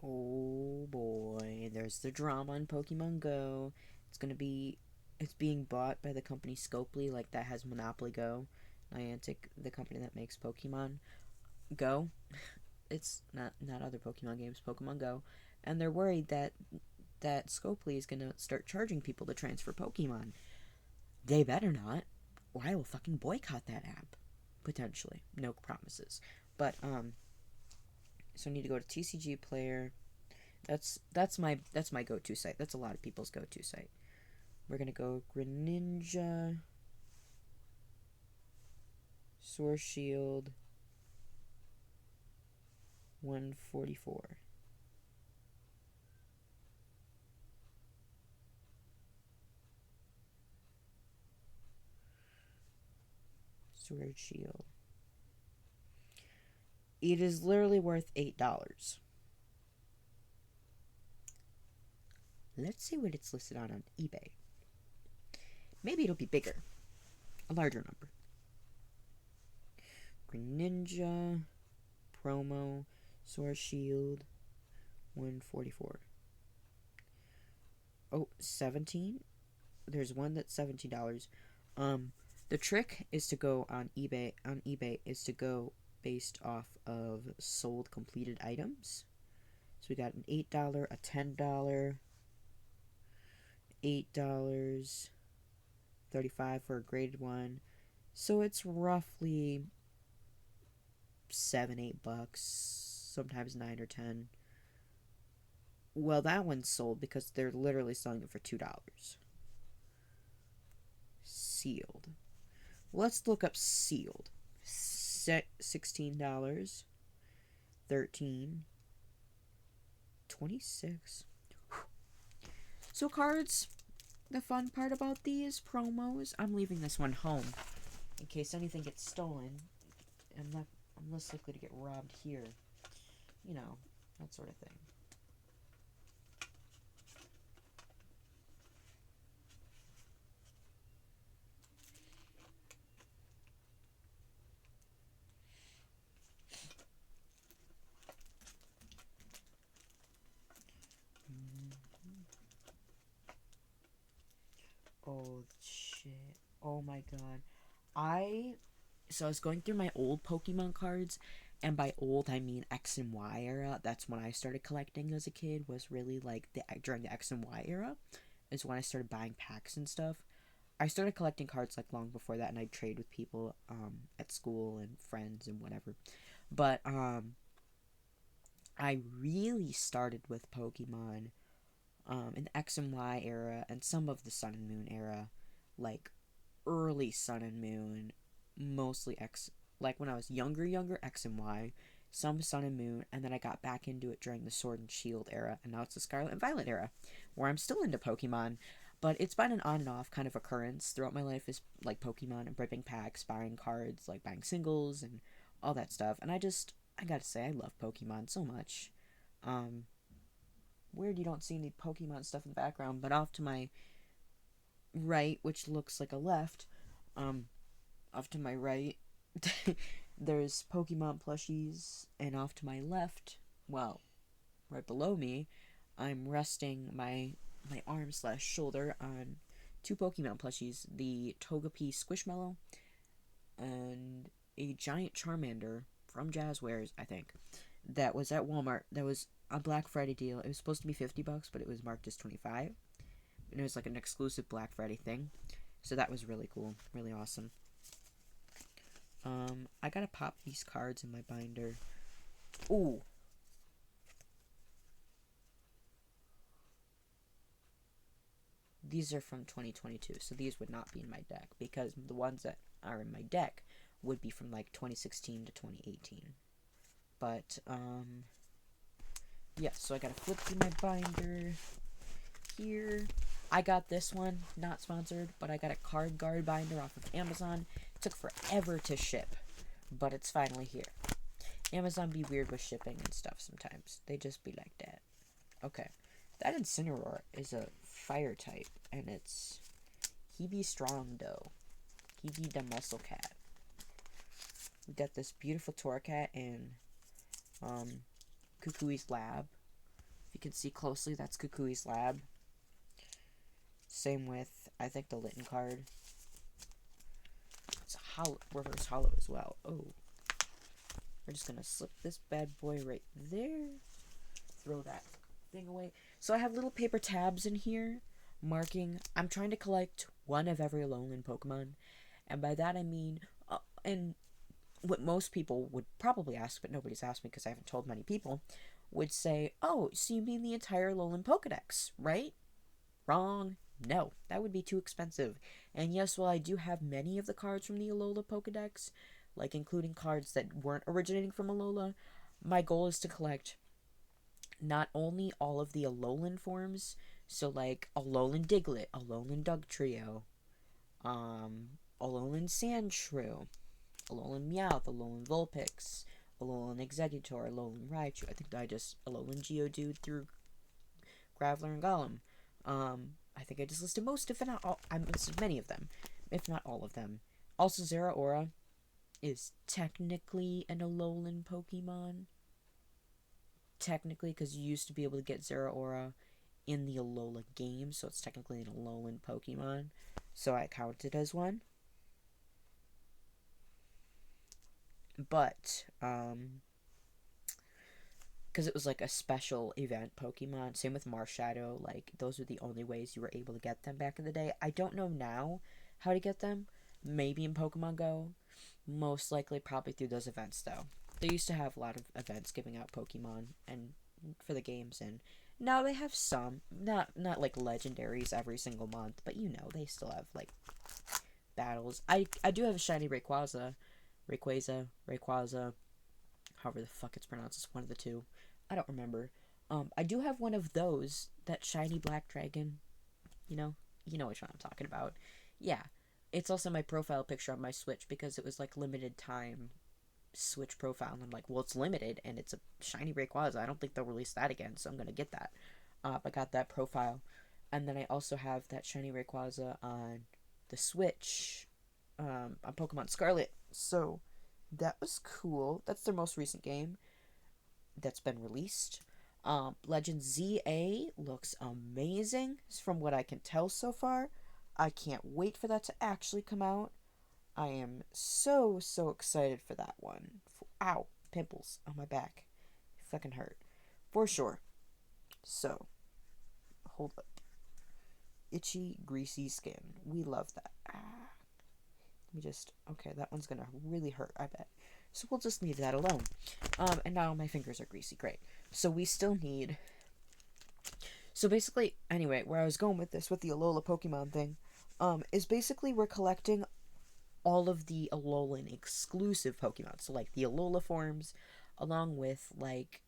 A: Oh boy, there's the drama on Pokemon Go. It's gonna be, it's being bought by the company Scopely, like that has Monopoly Go. Niantic, the company that makes Pokemon Go. It's not other Pokemon games, Pokemon Go, and they're worried that Scopely is gonna start charging people to transfer Pokemon. They better not, or I will fucking boycott that app. Potentially, no promises, but so I need to go to TCG Player. That's my go-to site. That's a lot of people's go-to site. We're gonna go Greninja, Source Shield, 144. Sword Shield. It is literally worth $8. Let's see what it's listed on eBay. Maybe it'll be bigger, a larger number. Greninja, promo, Sword Shield, 144. Oh, 17? There's one that's $17. Um, the trick is to go on eBay. On eBay is to go based off of sold completed items. So we got an $8, a $10, $8, 35 for a graded one. So it's roughly $7, $8, sometimes 9 or 10. Well, that one's sold because they're literally selling it for $2. Sealed. Let's look up sealed. $16, 13, 26. So cards, the fun part about these promos, I'm leaving this one home in case anything gets stolen. I'm less likely to get robbed here. You know, that sort of thing. Oh shit. Oh my god. I was going through my old Pokemon cards, and by old I mean X and Y era. That's when I started collecting as a kid. Was really like during the X and Y era, is when I started buying packs and stuff. I started collecting cards like long before that, and I'd trade with people at school and friends and whatever. But I really started with Pokemon in the X and Y era and some of the Sun and Moon era, like early Sun and Moon, mostly X. Like when I was younger X and Y, some Sun and Moon, and then I got back into it during the Sword and Shield era, and now it's the Scarlet and Violet era, where I'm still into Pokemon. But it's been an on and off kind of occurrence throughout my life, is like Pokemon and ripping packs, buying cards, like buying singles and all that stuff. And I gotta say, I love Pokemon so much. Um, Weird you don't see any Pokemon stuff in the background, but off to my right, which looks like a left, um, off to my right, there's Pokemon plushies, and off to my left, well, right below me, I'm resting my arm slash shoulder on two Pokemon plushies, the Togepi Squishmallow and a giant Charmander from Jazzwares, I think, that was at Walmart. That was a Black Friday deal. It was supposed to be $50, but it was marked as 25, and it was like an exclusive Black Friday thing. So that was really cool, really awesome. I gotta pop these cards in my binder. Ooh. These are from 2022, so these would not be in my deck, because the ones that are in my deck would be from like 2016 to 2018. But, yeah, so I gotta flip through my binder here. I got this one, not sponsored, but I got a card guard binder off of Amazon. It took forever to ship, but it's finally here. Amazon be weird with shipping and stuff sometimes. They just be like that. Okay. That Incineroar is a fire type, and he be strong though. He be the muscle cat. We got this beautiful Torracat in Kukui's lab. If you can see closely, that's Kukui's lab. Same with, I think, the Litten card. It's a reverse hollow as well. Oh. We're just gonna slip this bad boy right there. Throw that thing away. So I have little paper tabs in here marking, I'm trying to collect one of every Alolan Pokemon. And by that I mean, and what most people would probably ask, but nobody's asked me because I haven't told many people, would say, oh, so you mean the entire Alolan Pokedex, right? Wrong. No, that would be too expensive. And yes, while I do have many of the cards from the Alola Pokedex, like including cards that weren't originating from Alola, my goal is to collect not only all of the Alolan forms, so like Alolan Diglett, Alolan Dugtrio, Alolan Sandshrew, Alolan Meowth, Alolan Vulpix, Alolan Exeggutor, Alolan Raichu. I think I just Alolan Geodude through Graveler and Golem. I think I just listed most, if not all. I listed many of them, if not all of them. Also, Zeraora is technically an Alolan Pokemon. Technically, because you used to be able to get Zeraora in the Alola game, so it's technically an Alolan Pokemon. So I count it as one. But, because it was like a special event Pokemon. Same with Marshadow. Like, those were the only ways you were able to get them back in the day. I don't know now how to get them. Maybe in Pokemon Go. Most likely probably through those events, though. They used to have a lot of events giving out Pokemon and for the games, and now they have some. Not like legendaries every single month, but you know, they still have like battles. I do have a shiny Rayquaza, however the fuck it's pronounced. It's one of the two. I don't remember. I do have one of those, that shiny black dragon. You know which one I'm talking about. Yeah. It's also my profile picture on my Switch because it was like limited time Switch profile, and I'm like, well, it's limited and it's a shiny Rayquaza. I don't think they'll release that again, so I'm gonna get that. I got that profile, and then I also have that shiny Rayquaza on the Switch, on Pokemon Scarlet. So that was cool. That's their most recent game that's been released. Legend ZA looks amazing from what I can tell so far. I can't wait for that to actually come out. I am so excited for that one. Ow, pimples on my back. Fucking hurt. For sure. So, hold up. Itchy, greasy skin. We love that. Okay, that one's gonna really hurt, I bet. So we'll just leave that alone. And now my fingers are greasy. Great. So we still need... So basically, anyway, where I was going with this, with the Alola Pokemon thing, is basically we're collecting all of the Alolan exclusive Pokemon. So, like, the Alola forms, along with, like,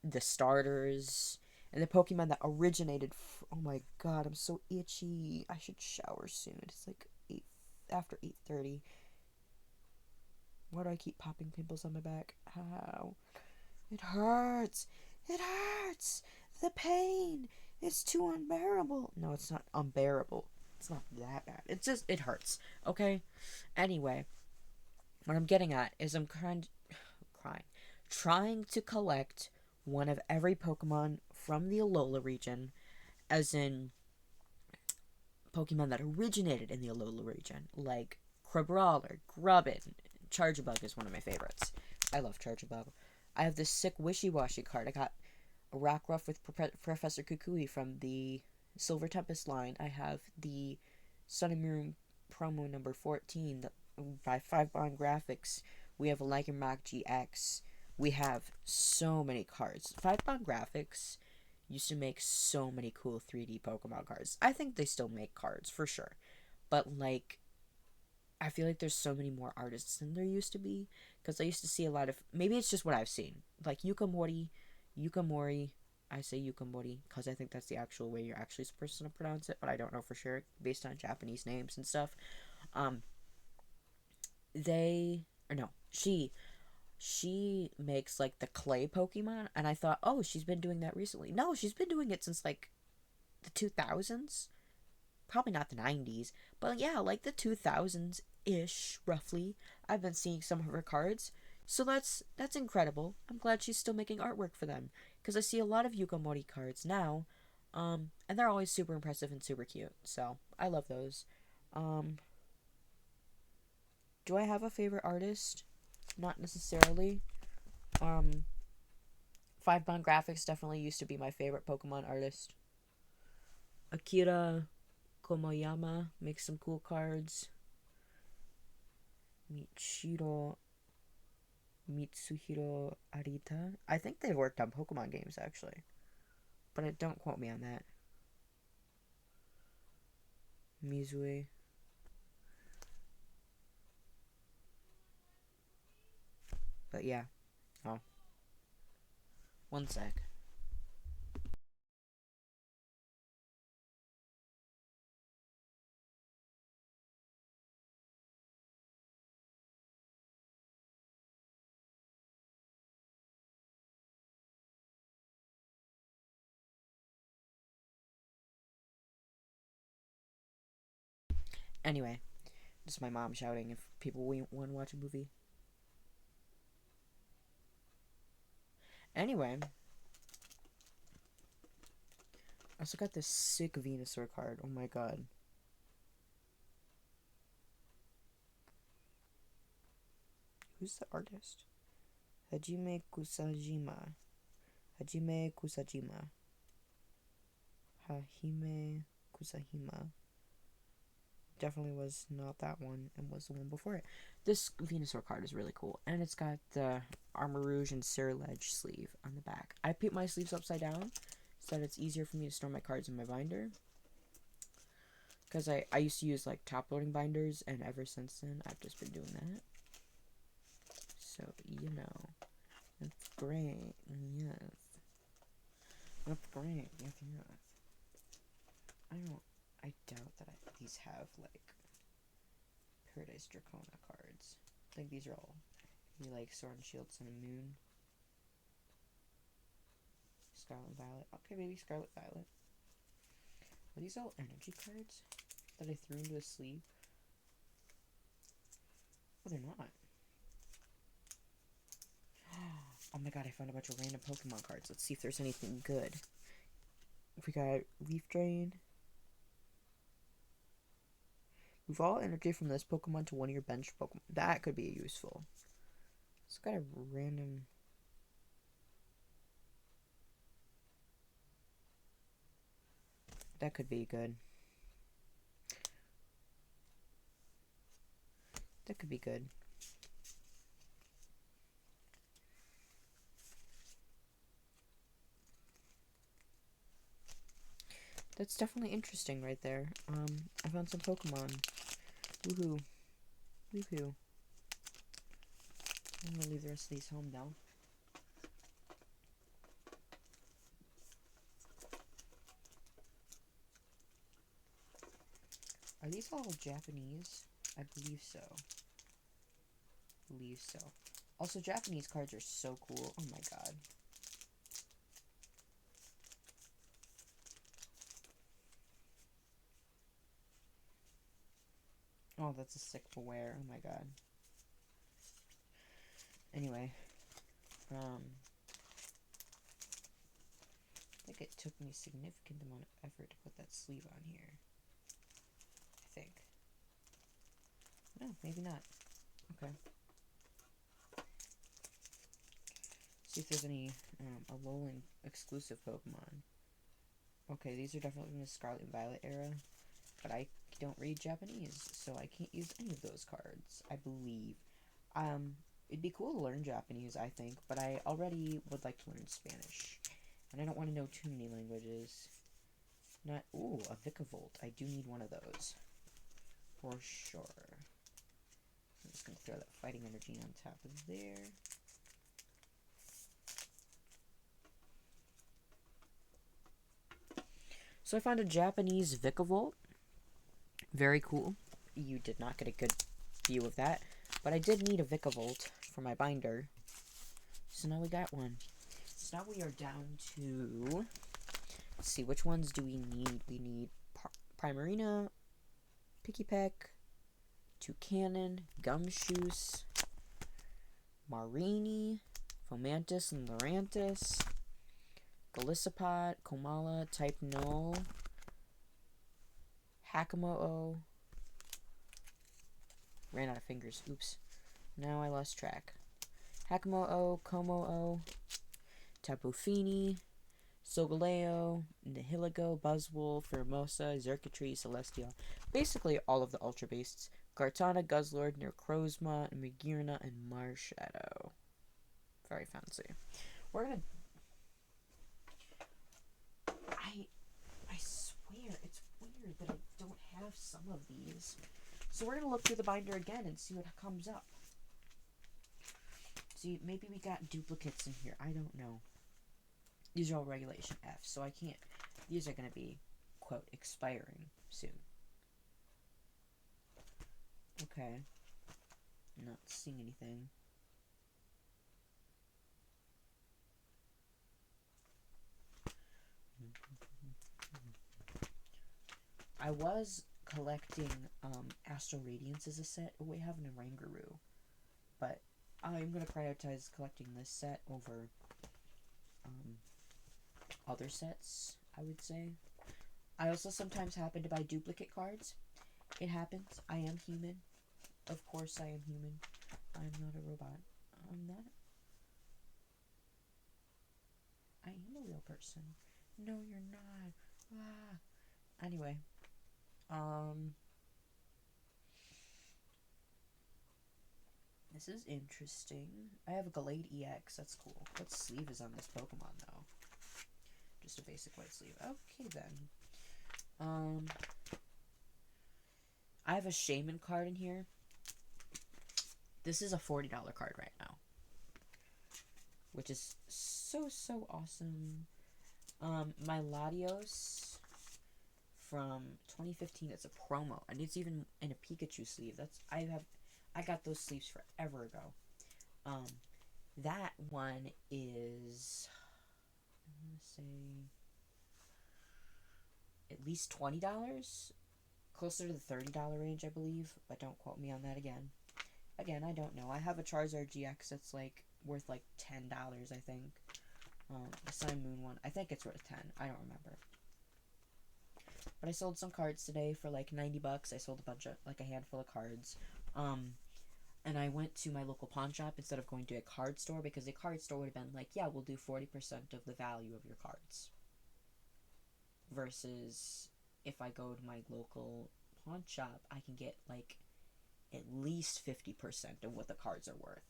A: the starters And the Pokemon that originated. Oh my god, I'm so itchy. I should shower soon. It's like 8 after 8:30. Why do I keep popping pimples on my back? How? It hurts. It hurts. The pain. It's too unbearable. No, it's not unbearable. It's not that bad. It's just, it hurts. Okay? Anyway, what I'm getting at is I'm trying to collect one of every Pokemon from the Alola region, as in Pokemon that originated in the Alola region, like Crabrawler, Grubbin. Charjabug is one of my favorites. I love Charjabug. I have this sick Wishy-Washy card. I got a Rockruff with Professor Kukui from the Silver Tempest line. I have the Sun and Moon promo number 14 by 5 Bond Graphics. We have a Lycanroc GX. We have so many cards. 5 Bond Graphics used to make so many cool 3D Pokemon cards. I think they still make cards, for sure. But, like, I feel like there's so many more artists than there used to be. Because I used to see a lot of... Maybe it's just what I've seen. Like, Yukamori. I say Yukamori because I think that's the actual way you're actually supposed to pronounce it. But I don't know for sure, based on Japanese names and stuff. She makes, like, the clay Pokemon. And I thought, oh, she's been doing that recently. No, she's been doing it since, like, the 2000s. Probably not the 90s, but yeah, like the 2000s-ish, roughly. I've been seeing some of her cards, so that's incredible. I'm glad she's still making artwork for them, because I see a lot of Yukamori cards now, and they're always super impressive and super cute, so I love those. Do I have a favorite artist? Not necessarily. 5 Bond Graphics definitely used to be my favorite Pokemon artist. Akira Komoyama makes some cool cards. Mitsuhiro Arita. I think they worked on Pokemon games, actually. But don't quote me on that. Mizue. But yeah. Oh. One sec. Anyway. This is my mom shouting if people want to watch a movie. Anyway. I also got this sick Venusaur card. Oh my god. Who's the artist? Hajime Kusajima. Hajime Kusajima. Hajime Kusahima. Definitely was not that one and was the one before it. This Venusaur card is really cool. And it's got the Armor Rouge and Cerulege sleeve on the back. I put my sleeves upside down so that it's easier for me to store my cards in my binder. Because I used to use like top loading binders, and ever since then I've just been doing that. So, you know. That's great. Yes. That's great. Yes, yes. I doubt that these have, like, Paradise Dracona cards. I think these are all maybe like Sword and Shield, Sun and Moon. Scarlet Violet. Okay, maybe Scarlet Violet. Are these all energy cards that I threw into a sleeve? Oh, they're not. Oh my god, I found a bunch of random Pokemon cards. Let's see if there's anything good. We got Leaf Drain. Move all energy from this Pokemon to one of your bench Pokemon. That could be useful. It's got a random... That could be good. That could be good. That's definitely interesting right there. I found some Pokemon. Woohoo. Woohoo. I'm gonna leave the rest of these home now. Are these all Japanese? I believe so. Also, Japanese cards are so cool. Oh my god. Oh, that's a sick beware. Oh my god. Anyway, I think it took me a significant amount of effort to put that sleeve on here. I think. No, maybe not. Okay. See if there's any Alolan exclusive Pokemon. Okay, these are definitely from the Scarlet and Violet era, but I don't read Japanese, so I can't use any of those cards, I believe. It'd be cool to learn Japanese, I think, but I already would like to learn Spanish, and I don't want to know too many languages. Ooh, a Vikavolt. I do need one of those, for sure. I'm just gonna throw that fighting energy on top of there. So I found a Japanese Vikavolt. Very cool. You did not get a good view of that, but I did need a Vikavolt for my binder. So now we got one. So now we are down to... Let's see, which ones do we need? We need Primarina, Pikipek, Toucanon, Gumshoos, Marini, Fomantis and Lurantis, Golisopod, Komala, Type Null, Hakamo-o. Ran out of fingers. Oops. Now I lost track. Hakamo-o, Como-o, Tapu Fini, Solgaleo, Nihilego, Buzzwole, Formosa, Xurkitree, Celestial. Basically all of the Ultra Beasts. Gartana, Guzzlord, Necrozma, Magearna, and Marshadow. Very fancy. We're gonna... I swear, it's weird that I don't have some of these. So we're gonna look through the binder again and see what comes up. See, maybe we got duplicates in here. I don't know. These are all Regulation F, so I can't... These are gonna be, quote, expiring soon. Okay. I'm not seeing anything. I was collecting Astral Radiance as a set. Oh, we have an Oranguru. But I'm going to prioritize collecting this set over other sets, I would say. I also sometimes happen to buy duplicate cards. It happens. I am human. Of course I am human. I'm not a robot. I'm not. I am a real person. No, you're not. Ah. Anyway. This is interesting. I have a Gallade EX. That's cool. What sleeve is on this Pokemon, though? Just a basic white sleeve. Okay, then. I have a Shaman card in here. This is a $40 card right now, which is so awesome. My Latios from 2015. It's a promo, and it's even in a Pikachu sleeve. I got those sleeves forever ago. That one is, I'm gonna say, at least $20, closer to the $30 range, I believe. But don't quote me on that again. Again, I don't know. I have a Charizard GX that's like worth like $10, I think. The Sun Moon one, I think it's worth 10. I don't remember. But I sold some cards today for like $90. I sold a handful of cards. And I went to my local pawn shop instead of going to a card store, because a card store would have been like, yeah, we'll do 40% of the value of your cards. Versus if I go to my local pawn shop, I can get like at least 50% of what the cards are worth.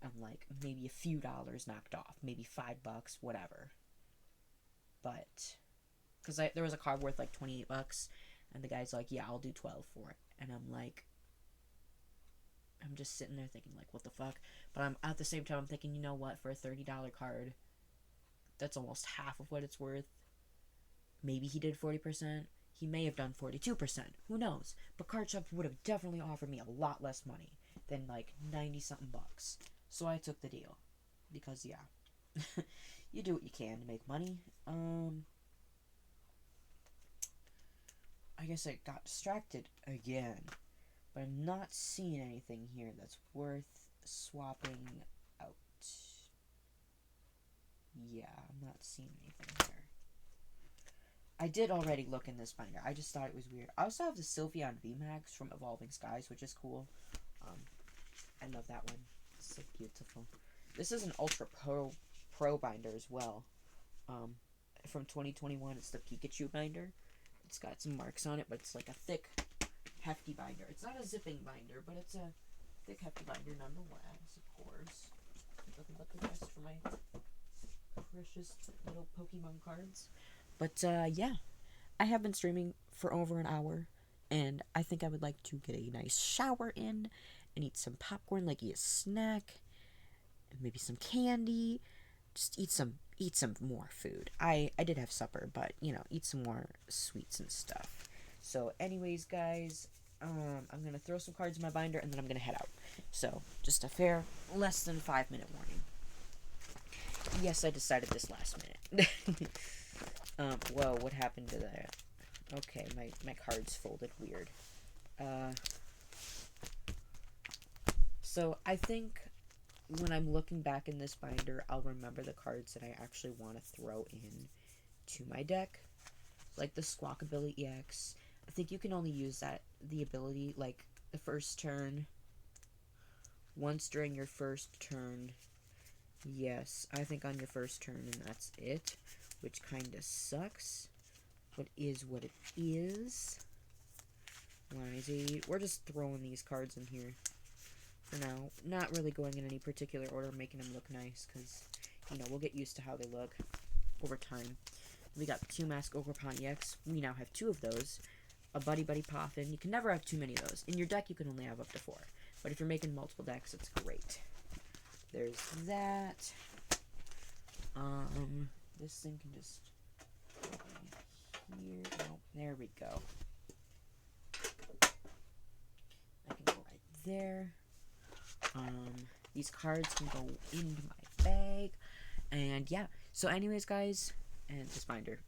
A: And like maybe a few dollars knocked off, maybe $5, whatever. But because there was a card worth like $28, and the guy's like, yeah, I'll do 12 for it. And I'm like, I'm just sitting there thinking like, what the fuck? But I'm at the same time, I'm thinking, you know what, for a $30 card, that's almost half of what it's worth. Maybe he did 40%. he may have done 42%. Who knows? But card shops would have definitely offered me a lot less money than like 90 something bucks. So I took the deal. Because, yeah. You do what you can to make money. I guess I got distracted again. But I'm not seeing anything here that's worth swapping out. Yeah, I'm not seeing anything here. I did already look in this binder. I just thought it was weird. I also have the Sylveon VMAX from Evolving Skies, which is cool. I love that one. It's so beautiful. This is an Ultra Pro binder as well. From 2021, it's the Pikachu binder. It's got some marks on it, but it's like a thick, hefty binder. It's not a zipping binder, but it's a thick, hefty binder nonetheless, of course. Looking at the rest for my precious little Pokemon cards. But, yeah. I have been streaming for over an hour, and I think I would like to get a nice shower in and eat some popcorn, like eat a snack, and maybe some candy. Just eat some more food. I did have supper, but, you know, eat some more sweets and stuff. So, anyways, guys, I'm going to throw some cards in my binder, and then I'm going to head out. So, just a fair, less than 5-minute warning. Yes, I decided this last minute. Whoa, what happened to that? Okay, my cards folded weird. So, I think when I'm looking back in this binder, I'll remember the cards that I actually want to throw in to my deck. Like the Squawkabilly EX. I think you can only use the ability, like, the first turn. Once during your first turn. Yes, I think on your first turn, and that's it. Which kinda sucks. But is what it is. We're just throwing these cards in here for now. Not really going in any particular order, making them look nice, because, you know, we'll get used to how they look over time. We got 2 Mask Ogerpon EX. We now have 2 of those. A Buddy Buddy Poffin. You can never have too many of those. In your deck, you can only have up to 4. But if you're making multiple decks, it's great. There's that. This thing can just go in here. Oh, there we go. I can go right there. These cards can go into my bag. And yeah. So anyways, guys, and this binder.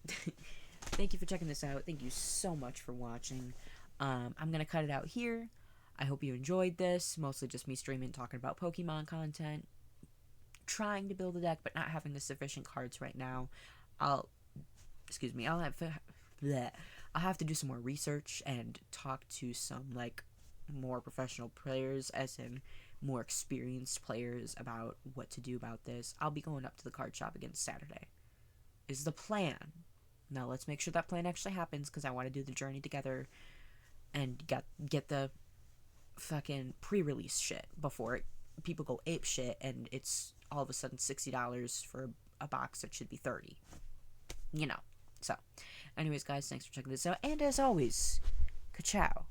A: Thank you for checking this out. Thank you so much for watching. I'm going to cut it out here. I hope you enjoyed this. Mostly just me streaming, talking about Pokemon content. Trying to build a deck, but not having the sufficient cards right now. I'll have to do some more research and talk to some, like, more professional players, as in more experienced players, about what to do about this. I'll be going up to the card shop again Saturday. Is the plan. Now let's make sure that plan actually happens, because I want to do the journey together and get the fucking pre-release shit before people go ape shit and it's all of a sudden $60 for a box that should be $30. You know. So, anyways, guys, thanks for checking this out. And as always, ka-chow.